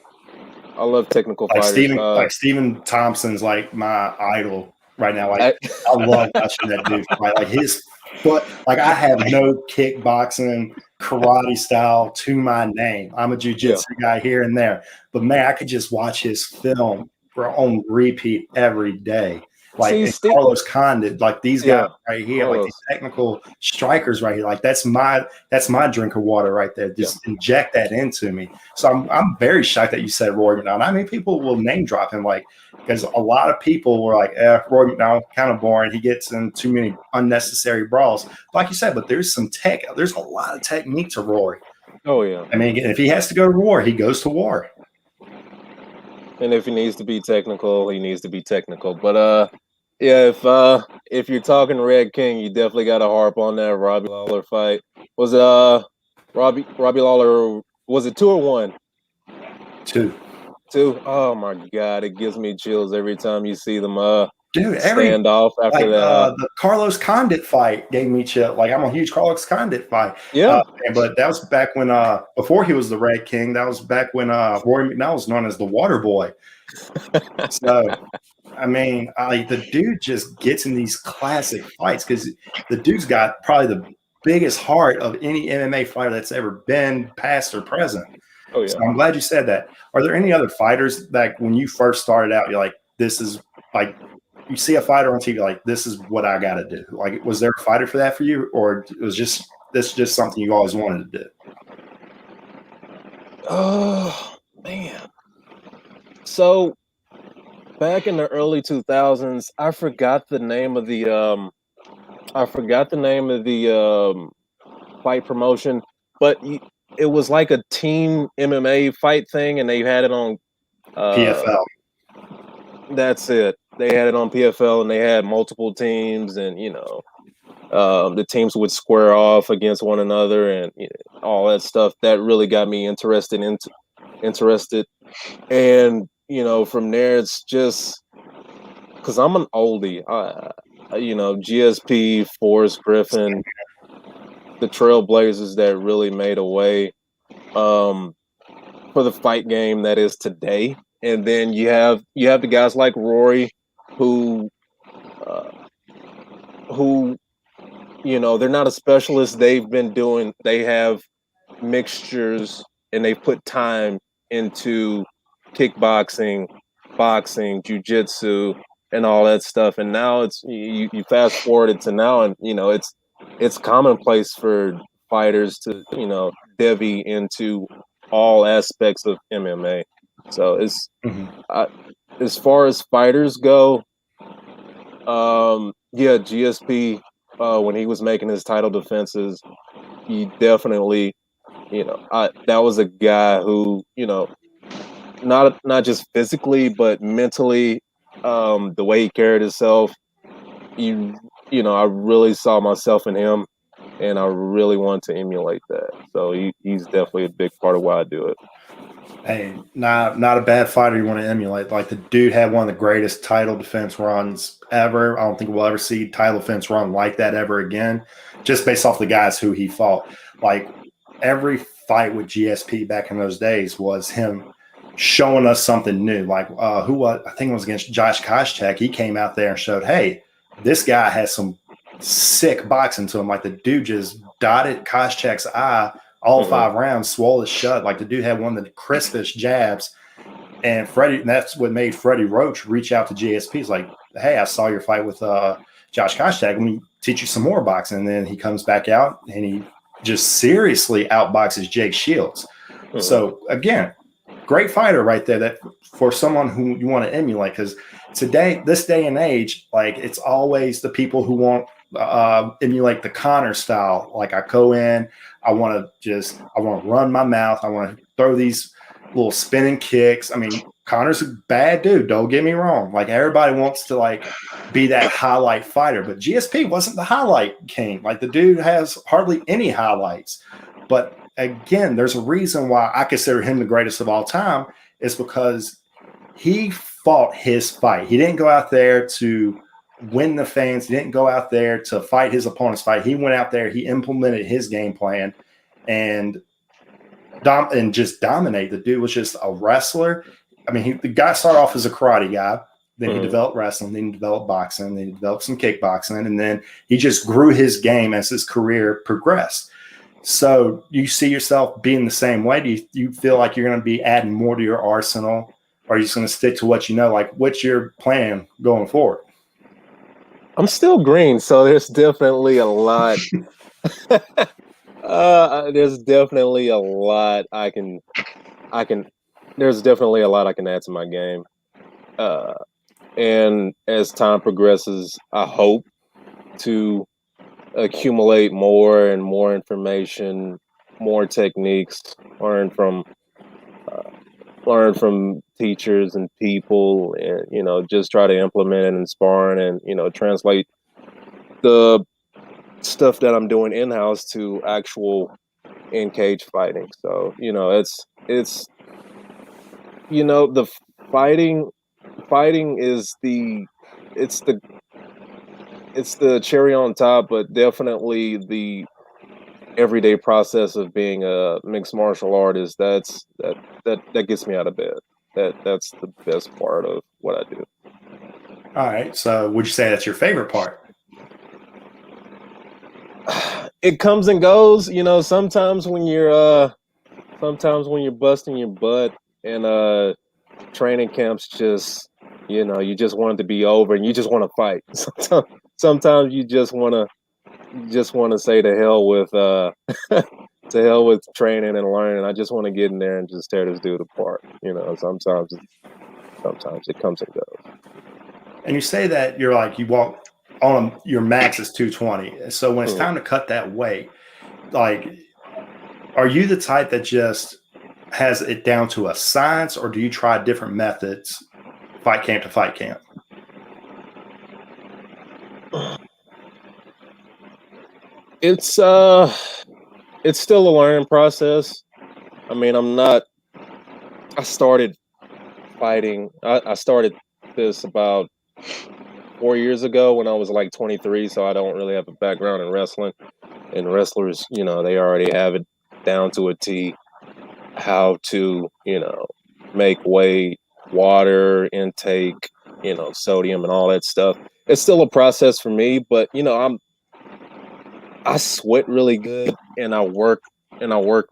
I love technical Like fighters. Stephen Thompson's like my idol right now. Like I love watching that dude fight. Like his foot. Like I have no kickboxing, karate style to my name. I'm a jujitsu guy here and there, but man, I could just watch his film on repeat every day. Like Carlos Condit, like these guys right here, Carlos. like these technical strikers right here. Like that's my drink of water right there. Just inject that into me. So I'm very shocked that you said Roy McDonald. I mean, people will name drop him like because a lot of people were like, Roy McDonald, kind of boring. He gets in too many unnecessary brawls. Like you said, but there's some tech. There's a lot of technique to Roy. Oh yeah. I mean, if he has to go to war, he goes to war. And if he needs to be technical, he needs to be technical. But if you're talking Red King, you definitely got to harp on that Robbie Lawler fight. Was Robbie Lawler, was it 2 or 1? 2. Oh my God, it gives me chills every time you see them dude, stand off after that. The Carlos Condit fight gave me chill. Like I'm a huge Carlos Condit fight. Yeah. But that was back when before he was the Red King. That was back when Roy McDonald was known as the Water Boy. So I mean, the dude just gets in these classic fights because the dude's got probably the biggest heart of any MMA fighter that's ever been, past or present. Oh yeah. So I'm glad you said that. Are there any other fighters that when you first started out, you're like, this is like you see a fighter on TV, like this is what I got to do? Like, was there a fighter for that for you, or it was just something you always wanted to do? Oh man. So back in the early 2000s, I forgot the name of the fight promotion, but it was like a team MMA fight thing, and they had it on PFL. That's it. They had it on PFL, and they had multiple teams, and the teams would square off against one another, and all that stuff. That really got me interested, and from there it's just because I'm an oldie. GSP, Forrest Griffin, the Trailblazers that really made a way for the fight game that is today. And then you have the guys like Rory, who they're not a specialist. They have mixtures, and they put time into kickboxing, boxing, jiu-jitsu, and all that stuff. And now it's you fast forward it to now, and it's commonplace for fighters to devy into all aspects of MMA. So it's as far as fighters go, GSP when he was making his title defenses, he definitely that was a guy who not just physically but mentally, the way he carried himself, I really saw myself in him, and I really want to emulate that. So he's definitely a big part of why I do it. Hey, not a bad fighter you want to emulate. Like the dude had one of the greatest title defense runs ever. I don't think we'll ever see title defense run like that ever again, just based off the guys who he fought. Like every fight with GSP back in those days was him showing us something new. Like I think it was against Josh Koscheck. He came out there and showed, hey, this guy has some sick boxing to him. Like the dude just dotted Koscheck's eye all 5 rounds, swole it shut. Like the dude had one of the crispest jabs. And that's what made Freddie Roach reach out to GSP. He's like, hey, I saw your fight with Josh Koscheck. Let me teach you some more boxing. And then he comes back out and he just seriously outboxes Jake Shields. Mm-hmm. So again, great fighter right there. That for someone who you want to emulate, because this day and age, like it's always the people who want emulate the Conor style. Like I go in, I want to run my mouth. I want to throw these little spinning kicks. I mean, Conor's a bad dude. Don't get me wrong. Like everybody wants to like be that highlight fighter, but GSP wasn't the highlight king. Like the dude has hardly any highlights. But again, there's a reason why I consider him the greatest of all time. Is because he fought his fight. He didn't go out there to win the fans. He didn't go out there to fight his opponent's fight. He went out there. He implemented his game plan and just dominate. The dude was just a wrestler. I mean, the guy started off as a karate guy. Then he developed wrestling. Then he developed boxing. Then he developed some kickboxing. And then he just grew his game as his career progressed. So you see yourself being the same way? Do you feel like you're going to be adding more to your arsenal? Or are you just going to stick to what you know? Like, what's your plan going forward? I'm still green, so there's definitely a lot. There's definitely a lot I can. There's definitely a lot I can add to my game. And as time progresses, I hope to accumulate more and more information, more techniques, learn from teachers and people, and just try to implement it in sparring, and translate the stuff that I'm doing in-house to actual in-cage fighting. So it's the fighting is it's the cherry on top, but definitely the everyday process of being a mixed martial artist that gets me out of bed. That's the best part of what I do. All right. So would you say that's your favorite part? It comes and goes. Sometimes when you're busting your butt and training camps just you just want it to be over and you just want to fight. Sometimes you just want to say to hell with to hell with training and learning. I just want to get in there and just tear this dude apart. Sometimes it comes and goes. And you say that you walk on your max is 220. So when it's time to cut that weight, like, are you the type that just has it down to a science, or do you try different methods, fight camp to fight camp? It's still a learning process. I mean, I started fighting. I started this about 4 years ago when I was like 23, so I don't really have a background in wrestling. And wrestlers, they already have it down to a T, how to, make weight, water intake, sodium and all that stuff. It's still a process for me, but I sweat really good and I work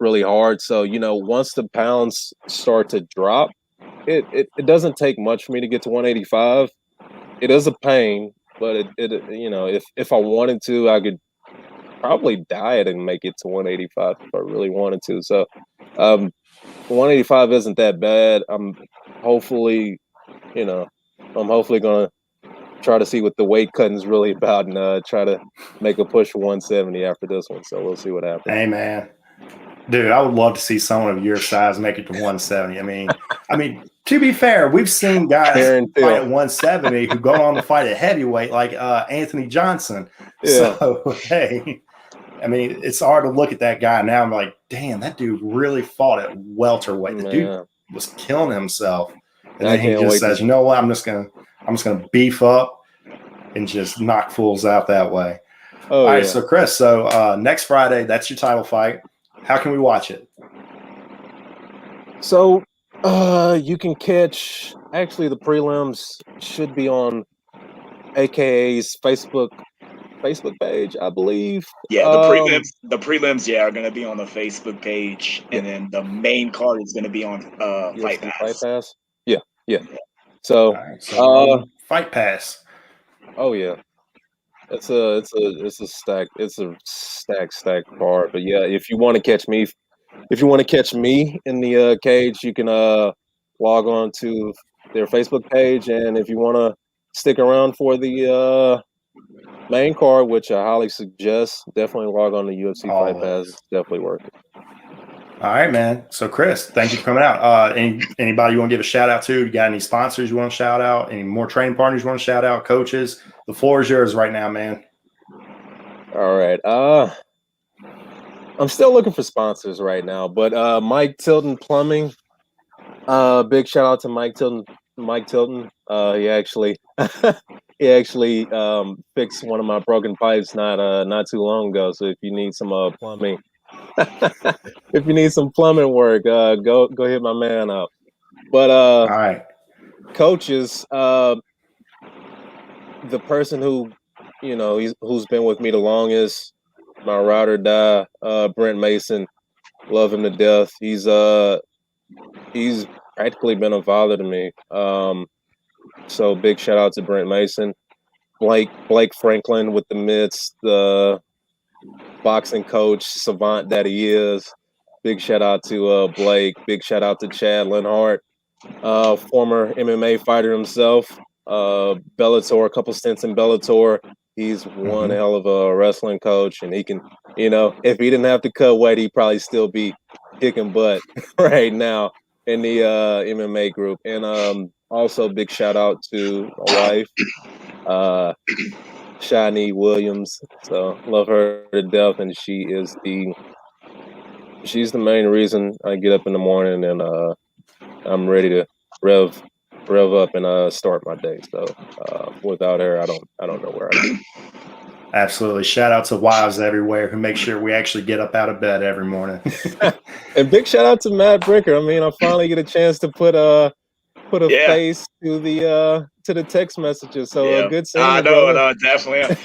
really hard. So, once the pounds start to drop, it doesn't take much for me to get to 185. It is a pain, but if I wanted to, I could probably diet and make it to 185 if I really wanted to. So 185 isn't that bad. I'm hopefully gonna try to see what the weight cutting is really about and try to make a push for 170 after this one. So we'll see what happens. Hey man, dude, I would love to see someone of your size make it to 170. I mean, to be fair, we've seen guys fight at 170 who go on to fight at heavyweight, like Anthony Johnson. Yeah. So hey, it's hard to look at that guy now. I'm like, damn, that dude really fought at welterweight. The dude was killing himself, and then he just says, "You know what? I'm just gonna beef up and just knock fools out that way." All right, so Chris, next Friday, that's your title fight. How can we watch it? So you can catch, actually the prelims should be on AKA's Facebook page, I believe. Yeah, the prelims are going to be on the Facebook page, and then the main card is going to be on Fight Pass. Yeah. So, Right, so Fight Pass. oh yeah, it's a stack card. But yeah, if you want to catch me in the cage, you can log on to their Facebook page, and if you want to stick around for the main card, which I highly suggest, definitely log on to UFC Fight Pass. It's definitely worth it. All right, man. So, Chris, thank you for coming out. Anybody you want to give a shout out to? You got any sponsors you want to shout out? Any more training partners you want to shout out? Coaches? The floor is yours right now, man. All right. I'm still looking for sponsors right now, but Mike Tilton Plumbing. Big shout out to Mike Tilton. He actually fixed one of my broken pipes not too long ago. So if you need some plumbing, if you need some plumbing work, go hit my man up. But All right. coaches, the person who who's been with me the longest, my ride or die, Brent Mason. Love him to death. He's practically been a father to me. So big shout out to Brent Mason. Blake Franklin with the mitts, the boxing coach, savant that he is. Big shout out to Blake. Big shout out to Chad Linhart, former MMA fighter himself. Bellator, a couple stints in Bellator. He's one hell of a wrestling coach, and he can, if he didn't have to cut weight, he'd probably still be kicking butt right now in the MMA group. And also big shout out to my wife, Shani Williams. So love her to death, and she's the main reason I get up in the morning and I'm ready to rev up and start my day. So without her, I don't know where I'd be. Absolutely. Shout out to wives everywhere who make sure we actually get up out of bed every morning. And big shout out to Matt Bricker. I mean, I finally get a chance to put a face to the text messages. So good seeing you, brother. No, definitely.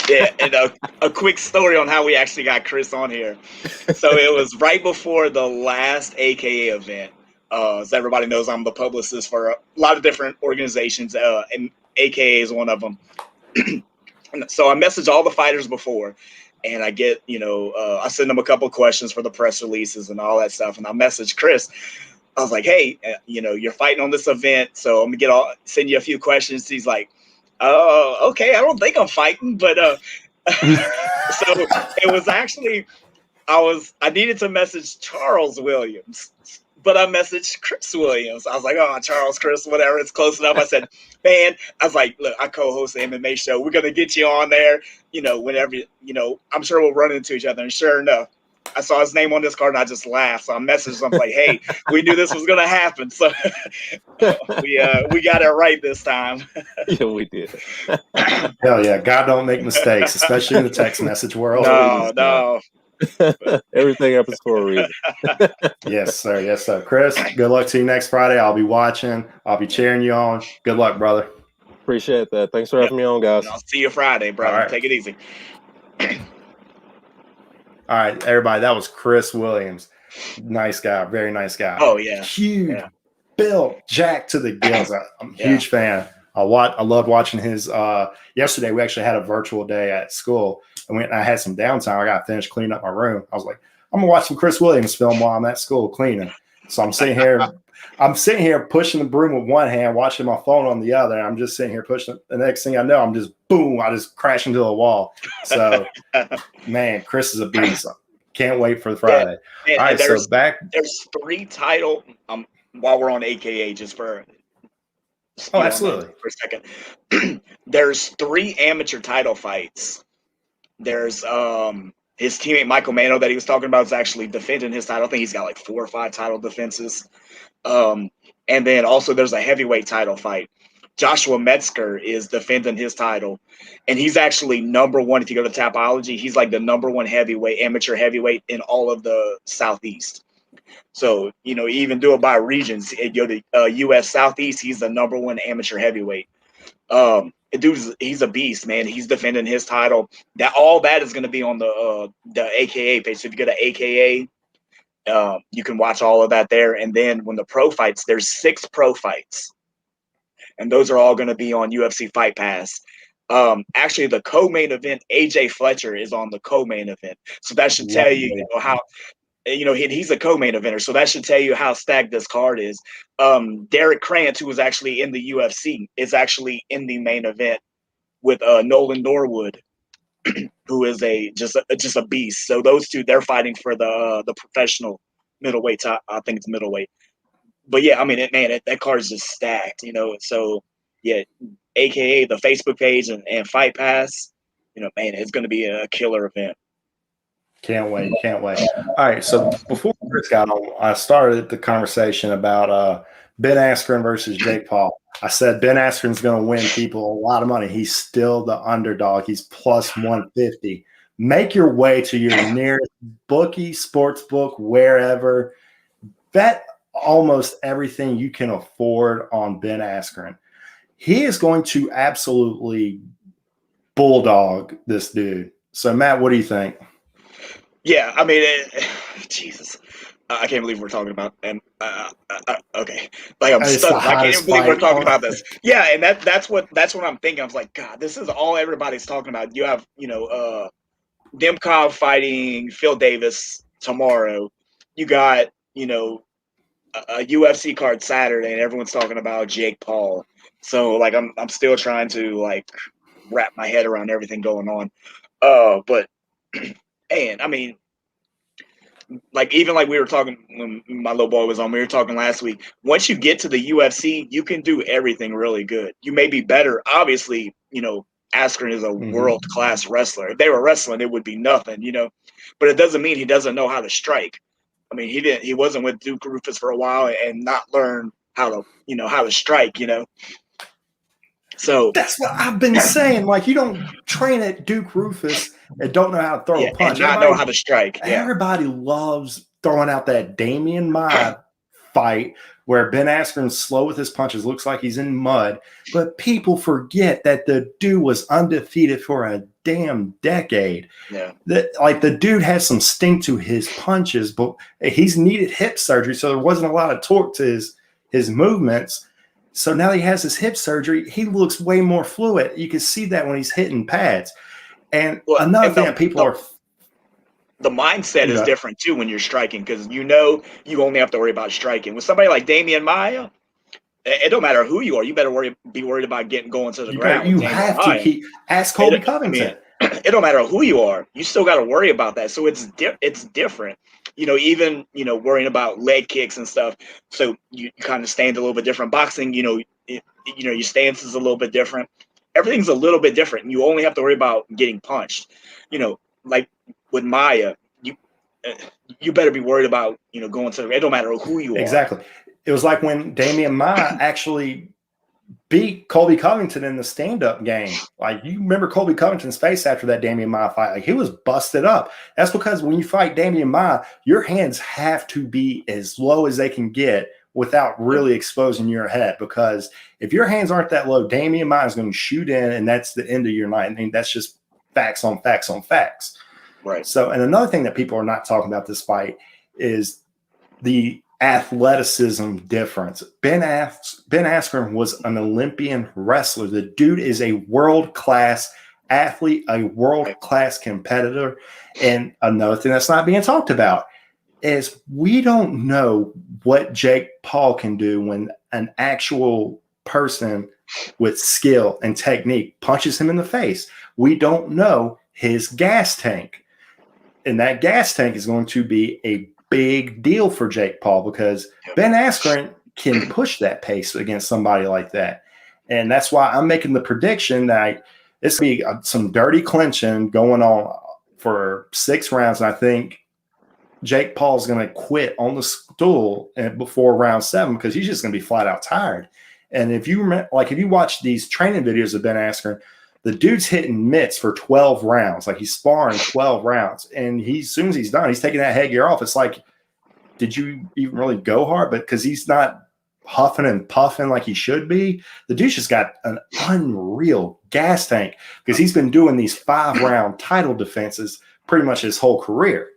Yeah, and a quick story on how we actually got Chris on here. So it was right before the last AKA event. As everybody knows, I'm the publicist for a lot of different organizations, and AKA is one of them. So I message all the fighters before, and I get, I send them a couple questions for the press releases and all that stuff. And I message Chris. I was like, hey, you're fighting on this event, so I'm gonna send you a few questions. He's like, okay, I don't think I'm fighting, but so it was actually, I needed to message Charles Williams, but I messaged Chris Williams. I was like, oh, Charles, Chris, whatever, it's close enough. I said, man, I was like, look, I co-host the MMA show. We're gonna get you on there, whenever, I'm sure we'll run into each other. And sure enough, I saw his name on this card and I just laughed. So I messaged him like, hey, we knew this was gonna happen. So we got it right this time. Yeah, we did. Hell yeah. God don't make mistakes, especially in the text message world. No. Everything happens for a reason. Yes, sir. Yes, sir. Chris, good luck to you next Friday. I'll be watching. I'll be cheering you on. Good luck, brother. Appreciate that. Thanks for having me on, guys. And I'll see you Friday, brother. Right. Take it easy. All right, everybody. That was Chris Williams. Nice guy. Very nice guy. Oh, yeah. Huge. Built, jacked to the gills. I'm a huge fan. I loved watching his yesterday we actually had a virtual day at school, and I had some downtime. I got finished cleaning up my room. I was like, I'm gonna watch some Chris Williams film while I'm at school cleaning. So I'm sitting here pushing the broom with one hand, watching my phone on the other. I'm just sitting here pushing it. The next thing I know, I'm just boom, I just crash into a wall. So man, Chris is a beast. Can't wait for Friday. Yeah. All right, there's 3 title while we're on AKA, just for absolutely for a second. There's 3 amateur title fights. There's his teammate Michael Mano that he was talking about is actually defending his title. I think he's got like 4 or 5 title defenses. And then also there's a heavyweight title fight. Joshua Metzger is defending his title, and he's actually number 1. If you go to Tapology, he's like the number 1 amateur heavyweight in all of the Southeast. So, even do it by regions. You go to U.S. Southeast, he's the number 1 amateur heavyweight. He's a beast, man. He's defending his title. All that is going to be on the AKA page. So if you go to AKA, you can watch all of that there. And then when the pro fights, there's 6 pro fights and those are all going to be on UFC Fight Pass. Actually, the co-main event, AJ Fletcher is on the co-main event, so that should tell you, you know, how, you know, he's a co-main eventer, so that should tell you how stacked this card is. Derek Krantz, who was actually in the UFC, is actually in the main event with Nolan Norwood, who is just a beast. So those two, they're fighting for the professional middleweight. I think it's middleweight. But yeah, I mean, that card is just stacked, you know. So yeah, AKA the Facebook page and Fight Pass, you know, man, it's going to be a killer event. Can't wait. All right, so before Chris got on, I started the conversation about Ben Askren versus Jake Paul. I said Ben Askren's going to win people a lot of money. He's still the underdog. He's plus 150. Make your way to your nearest bookie, sports book, wherever. Bet almost everything you can afford on Ben Askren. He is going to absolutely bulldog this dude. So, Matt, what do you think? Yeah, I mean, Jesus, I can't believe we're talking about. And okay, like I'm stuck. I can't even believe we're talking about this. Yeah, and that's what I'm thinking. I was like, God, this is all everybody's talking about. You have, you know, Demkov fighting Phil Davis tomorrow. You got, you know, a UFC card Saturday, and everyone's talking about Jake Paul. So like, I'm still trying to like wrap my head around everything going on. But. And I mean, like, even like we were talking when my little boy was on, we were talking last week. Once you get to the UFC, you can do everything really good. You may be better. Obviously, you know, Askren is a world-class wrestler. If they were wrestling, it would be nothing, you know. But it doesn't mean he doesn't know how to strike. I mean, he wasn't with Duke Rufus for a while and not learn how to strike, you know. So that's what I've been saying. Like, you don't train at Duke Rufus and don't know how to throw a punch. And not know how to strike. Yeah. Everybody loves throwing out that Damian Maia fight where Ben Askren's slow with his punches, looks like he's in mud. But people forget that the dude was undefeated for a damn decade. Yeah. Like, the dude has some sting to his punches, but he's needed hip surgery, so there wasn't a lot of torque to his movements. So now he has his hip surgery. He looks way more fluid. You can see that when he's hitting pads. And another thing that people are – the mindset is different, too, when you're striking, because you know you only have to worry about striking. With somebody like Damian Maia, it don't matter who you are. You better be worried about going to the ground. You have to ask Colby Covington. It don't matter who you are. You still got to worry about that. So it's different. You know, even, you know, worrying about leg kicks and stuff. So you kind of stand a little bit different. Boxing, you know, your stance is a little bit different. Everything's a little bit different. You only have to worry about getting punched. You know, like with Maia, you better be worried about, you know, going to the – it don't matter who you are. Exactly. It was like when Damian Maia actually beat Colby Covington in the stand-up game. Like, you remember Colby Covington's face after that Damian Maia fight. Like, he was busted up. That's because when you fight Damian Maia, your hands have to be as low as they can get without really exposing your head, because if your hands aren't that low, Damian Maia is going to shoot in, and that's the end of your night. I mean, that's just facts on facts on facts. Right. So, and another thing that people are not talking about this fight is the athleticism difference. Ben Askren was an Olympian wrestler. The dude is a world-class athlete, a world-class competitor. And another thing that's not being talked about is we don't know what Jake Paul can do when an actual person with skill and technique punches him in the face. We don't know his gas tank. And that gas tank is going to be a big deal for Jake Paul, because Ben Askren can push that pace against somebody like that. And that's why I'm making the prediction that it's going to be some dirty clinching going on for 6 rounds. And I think Jake Paul's going to quit on the stool before round 7, because he's just going to be flat out tired. And if you watch these training videos of Ben Askren, the dude's hitting mitts for 12 rounds. Like, he's sparring 12 rounds. And as soon as he's done, he's taking that headgear off. It's like, did you even really go hard? But because he's not huffing and puffing like he should be, the dude's just got an unreal gas tank, because he's been doing these 5-round title defenses pretty much his whole career.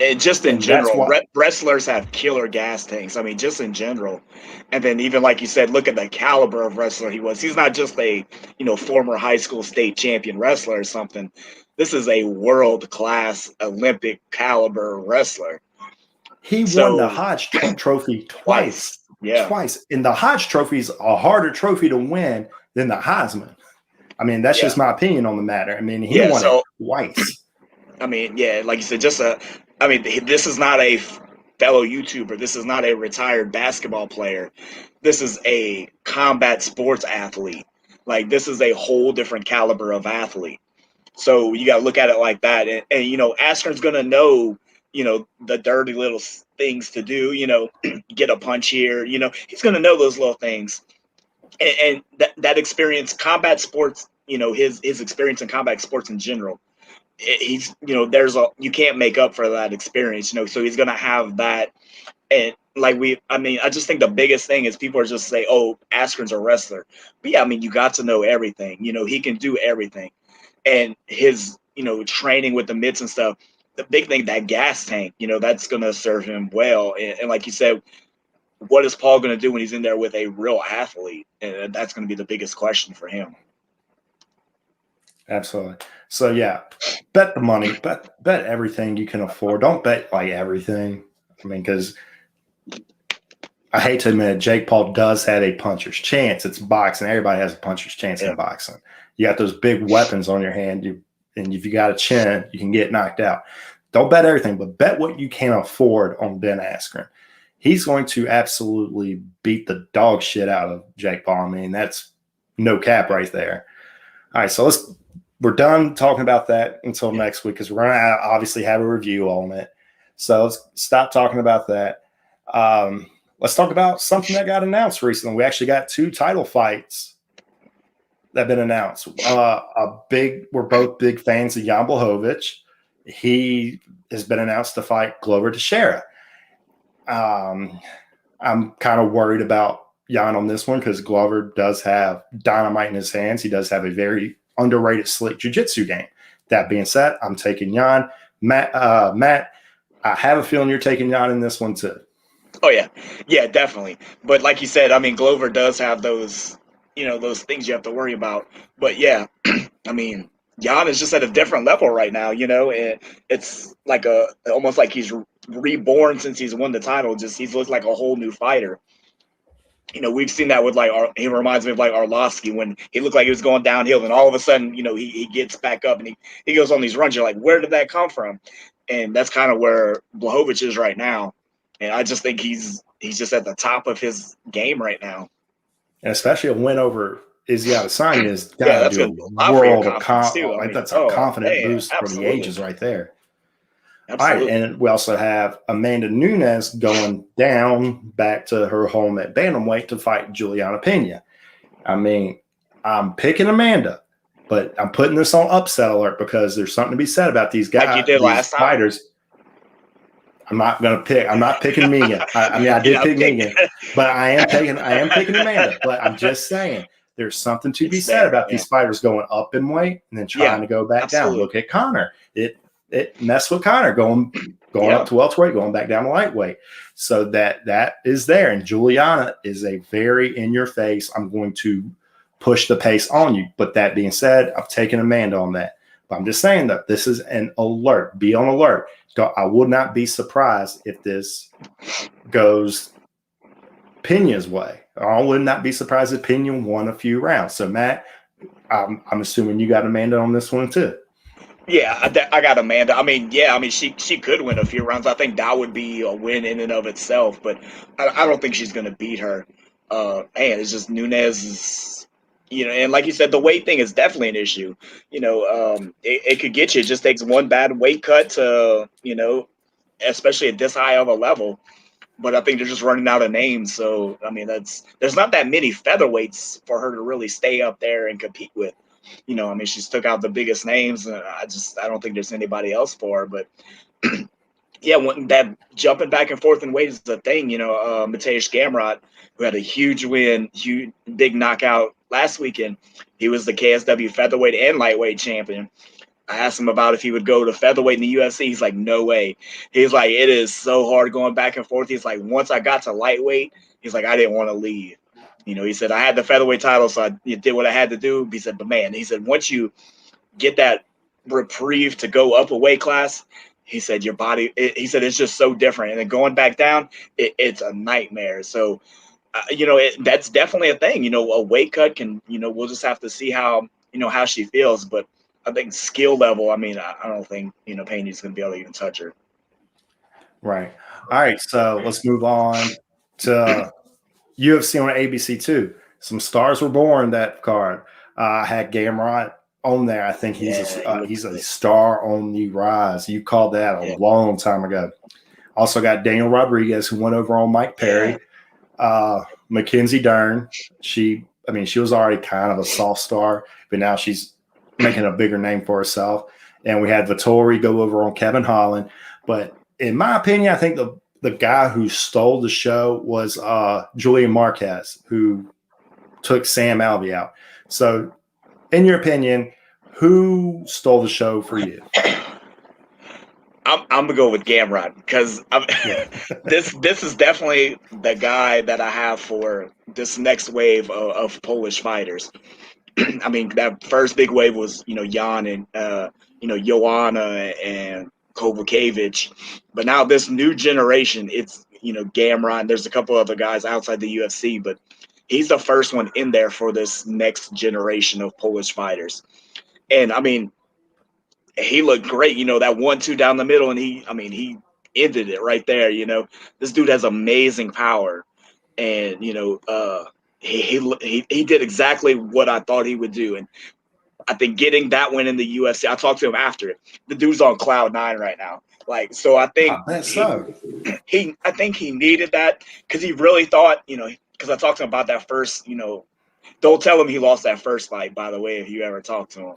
And just in And that's general, what wrestlers have killer gas tanks. I mean, just in general. And then even like you said, look at the caliber of wrestler he was. He's not just a, former high school state champion wrestler or something. This is a world-class Olympic caliber wrestler. he won the So Hodge Trophy twice. Yeah. Twice. And the Hodge Trophy is a harder trophy to win than the Heisman. I mean, that's just my opinion on the matter. I mean, he won it twice. I mean, yeah, like you said, this is not a fellow YouTuber. This is not a retired basketball player. This is a combat sports athlete. Like, this is a whole different caliber of athlete. So you got to look at it like that. And Askren's going to know, the dirty little things to do, get a punch here. He's going to know those little things. And that experience, combat sports, his experience in combat sports in general, he's you can't make up for that experience, so he's gonna have that. And I just think the biggest thing is people are just say, oh, Askren's a wrestler, but yeah, I mean, you got to know everything. He can do everything, and his training with the mitts and stuff, the big thing, that gas tank, that's gonna serve him well. And like you said, what is Paul gonna do when he's in there with a real athlete? And that's gonna be the biggest question for him. Absolutely. So yeah, bet the money, bet everything you can afford. Don't bet like everything. I mean, because I hate to admit, Jake Paul does have a puncher's chance. It's boxing. Everybody has a puncher's chance in boxing. You got those big weapons on your hand, and if you got a chin, you can get knocked out. Don't bet everything, but bet what you can afford on Ben Askren. He's going to absolutely beat the dog shit out of Jake Paul. I mean, that's no cap right there. All right, so we're done talking about that until next week, because we're going to obviously have a review on it. So let's stop talking about that. Let's talk about something that got announced recently. We actually got 2 title fights that have been announced. We're both big fans of Jan Blachowicz. He has been announced to fight Glover Teixeira. I'm kind of worried about Jan on this one because Glover does have dynamite in his hands. He does have a very underrated slick jiu-jitsu game. That being said, I'm taking Jan. Matt, I have a feeling you're taking Jan in this one too. Oh yeah, definitely. But like you said, I mean, Glover does have those, those things you have to worry about. But yeah, I mean, Jan is just at a different level right now. And it's like almost like he's reborn since he's won the title. Just he's looked like a whole new fighter. We've seen that with he reminds me of like Arlovsky when he looked like he was going downhill, and all of a sudden, he gets back up and he goes on these runs. You're like, where did that come from? And that's kind of where Blachowicz is right now. And I just think he's just at the top of his game right now. And especially a win over Izzy Adesanya is that's do a world of confidence. That's a confident boost for the ages right there. Absolutely. All right, and we also have Amanda Nunes going down back to her home at bantamweight to fight Juliana Pena. I mean, I'm picking Amanda, but I'm putting this on upset alert because there's something to be said about these guys, like you did last fighters. Time. I'm not picking Megan. I did pick Megan, but I am picking Amanda. But I'm just saying there's something to be said about these fighters going up in weight and then trying to go back down. Look at Conor. It messed with Conor going up to welterweight, going back down to lightweight. So that is there. And Juliana is a very in your face, I'm going to push the pace on you. But that being said, I've taken Amanda on that. But I'm just saying that this is an alert. Be on alert. I would not be surprised if this goes Pena's way. I would not be surprised if Pena won a few rounds. So Matt, I'm assuming you got Amanda on this one too. Yeah, I got Amanda. I mean, she could win a few rounds. I think that would be a win in and of itself, but I don't think she's going to beat her. It's just Nunes is, and like you said, the weight thing is definitely an issue. It could get you. It just takes one bad weight cut to, especially at this high of a level. But I think they're just running out of names. So, I mean, there's not that many featherweights for her to really stay up there and compete with. She's took out the biggest names. And I don't think there's anybody else for her. But that jumping back and forth in weight is the thing. Mateusz Gamrot, who had a huge win, big knockout last weekend. He was the KSW featherweight and lightweight champion. I asked him about if he would go to featherweight in the UFC. He's like, no way. He's like, it is so hard going back and forth. He's like, once I got to lightweight, he's like, I didn't want to leave. You know, he said, I had the featherweight title, so I did what I had to do. He said, but man, he said, once you get that reprieve to go up a weight class, he said, your body, he said, it's just so different. And then going back down, it's a nightmare. So, you know, that's definitely a thing. You know, a weight cut can, you know, we'll just have to see how, you know, how she feels. But I think skill level, I mean, I don't think, you know, Payne's going to be able to even touch her. Right. All right. So let's move on to UFC on ABC 2. Some stars were born that card. I had Gamrot on there. I think he's a star on the rise. You called that a long time ago. Also got Daniel Rodriguez, who went over on Mike Perry. Mackenzie Dern. She was already kind of a soft star, but now she's making a bigger name for herself. And we had Vittori go over on Kevin Holland. But in my opinion, I think the guy who stole the show was Julian Marquez, who took Sam Alvey out. So, in your opinion, who stole the show for you? I'm gonna go with Gamrot because this is definitely the guy that I have for this next wave of Polish fighters. I mean, that first big wave was, you know, Jan and you know, Joanna and Kovacevic, but now this new generation, it's, you know, Gamrot. There's a couple other guys outside the UFC, but he's the first one in there for this next generation of Polish fighters. And I mean, he looked great, you know, that 1-2 down the middle, and he ended it right there. You know, this dude has amazing power, and you know, he did exactly what I thought he would do, and I think getting that win in the UFC, I talked to him after it. The dude's on cloud 9 right now. Like, so I think I think he needed that because he really thought, you know, because I talked to him about that first, you know, don't tell him he lost that first fight, by the way, if you ever talk to him.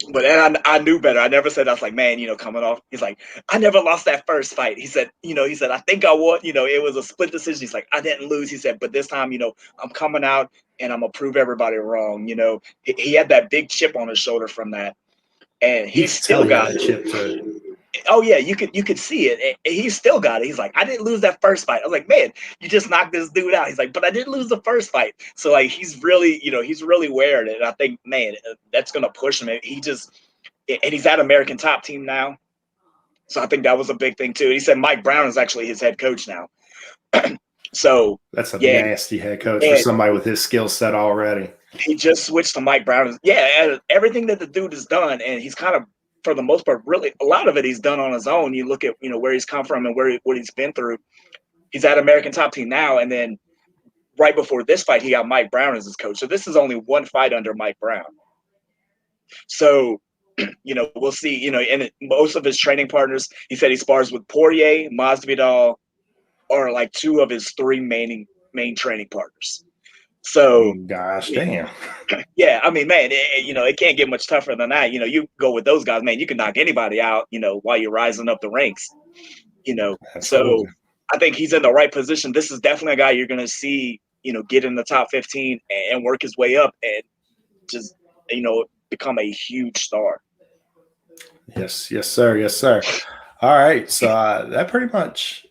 But then I knew better. I never said, I was like, man, you know, coming off. He's like, I never lost that first fight. He said, you know, I think I won. You know, it was a split decision. He's like, I didn't lose. He said, but this time, you know, I'm coming out and I'm gonna prove everybody wrong. You know, he had that big chip on his shoulder from that, and he still got a chip too. Oh yeah, you could see it. And he still got it. He's like, I didn't lose that first fight. I was like, man, you just knocked this dude out. He's like, but I didn't lose the first fight. So like, he's really, you know, he's really wearing it. And I think, man, that's gonna push him. And he's at American Top Team now. So I think that was a big thing too. He said Mike Brown is actually his head coach now. So that's a nasty head coach for somebody with his skill set already. He just switched to Mike Brown. Yeah, and everything that the dude has done, and he's kind of, for the most part, really a lot of it he's done on his own. You look at, you know, where he's come from and what he's been through. He's at American Top Team now, and then right before this fight, he got Mike Brown as his coach. So this is only one fight under Mike Brown. So, you know, we'll see. You know, and most of his training partners, he said he spars with Poirier, Masvidal, or like 2 of his 3 main training partners. So, gosh, damn. Yeah, I mean, man, you know, it can't get much tougher than that. You know, you go with those guys, man, you can knock anybody out, you know, while you're rising up the ranks, you know. Absolutely. So I think he's in the right position. This is definitely a guy you're going to see, you know, get in the top 15 and work his way up and just, you know, become a huge star. Yes, sir. All right, so that pretty much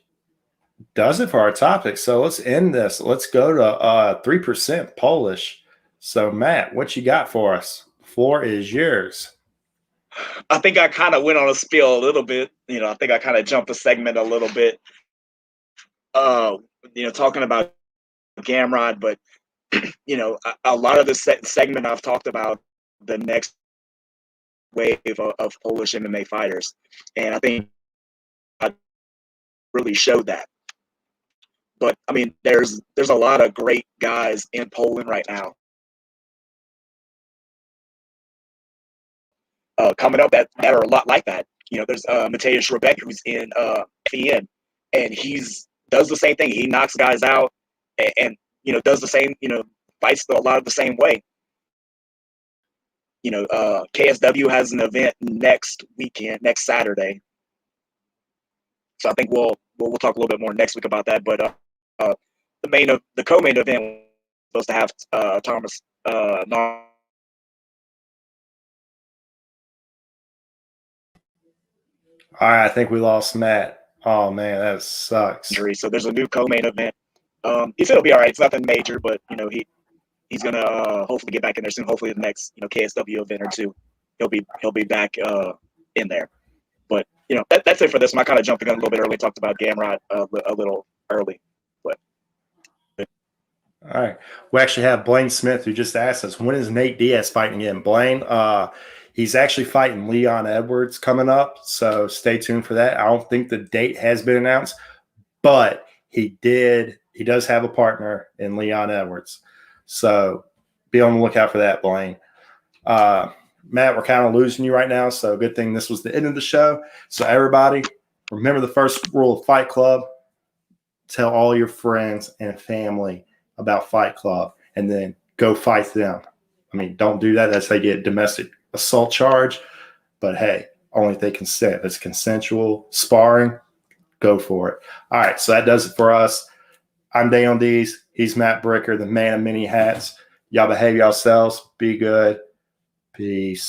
does it for our topic. So let's end this. Let's go to 3% Polish. So Matt, what you got for us? The floor is yours. I think I kind of went on a spiel a little bit. You know, I think I kind of jumped the segment a little bit. You know, talking about Gamrot, but you know, a lot of the segment I've talked about the next wave of Polish MMA fighters, and I think I really showed that. But I mean, there's a lot of great guys in Poland right now coming up that are a lot like that. You know, there's Mateusz Rebek, who's in FEN, and does the same thing. He knocks guys out, and you know, does the same. You know, fights a lot of the same way. You know, KSW has an event next Saturday. So I think we'll talk a little bit more next week about that. But the co-main event was supposed to have Thomas All right, I think we lost Matt. Oh man, that sucks. injury. So there's a new co-main event. He said it'll be all right. It's nothing major, but he's gonna hopefully get back in there soon. Hopefully the next KSW event or two, he'll be back in there. But that's it for this one. I kind of jumped the gun a little bit early. Talked about Gamrot a little early, but. All right. We actually have Blaine Smith who just asked us, when is Nate Diaz fighting again? Blaine, he's actually fighting Leon Edwards coming up, so stay tuned for that. I don't think the date has been announced, but he does have a partner in Leon Edwards. So be on the lookout for that, Blaine. Matt, we're kind of losing you right now, so good thing this was the end of the show. So everybody, remember the first rule of Fight Club. Tell all your friends and family about Fight Club, and then go fight them. I mean, don't do that. That's how you get domestic assault charge. But hey, only if they consent. If it's consensual sparring, go for it. All right, so that does it for us. I'm Dayon Dees. He's Matt Bricker, the man of many hats. Y'all behave yourselves. Be good. Peace.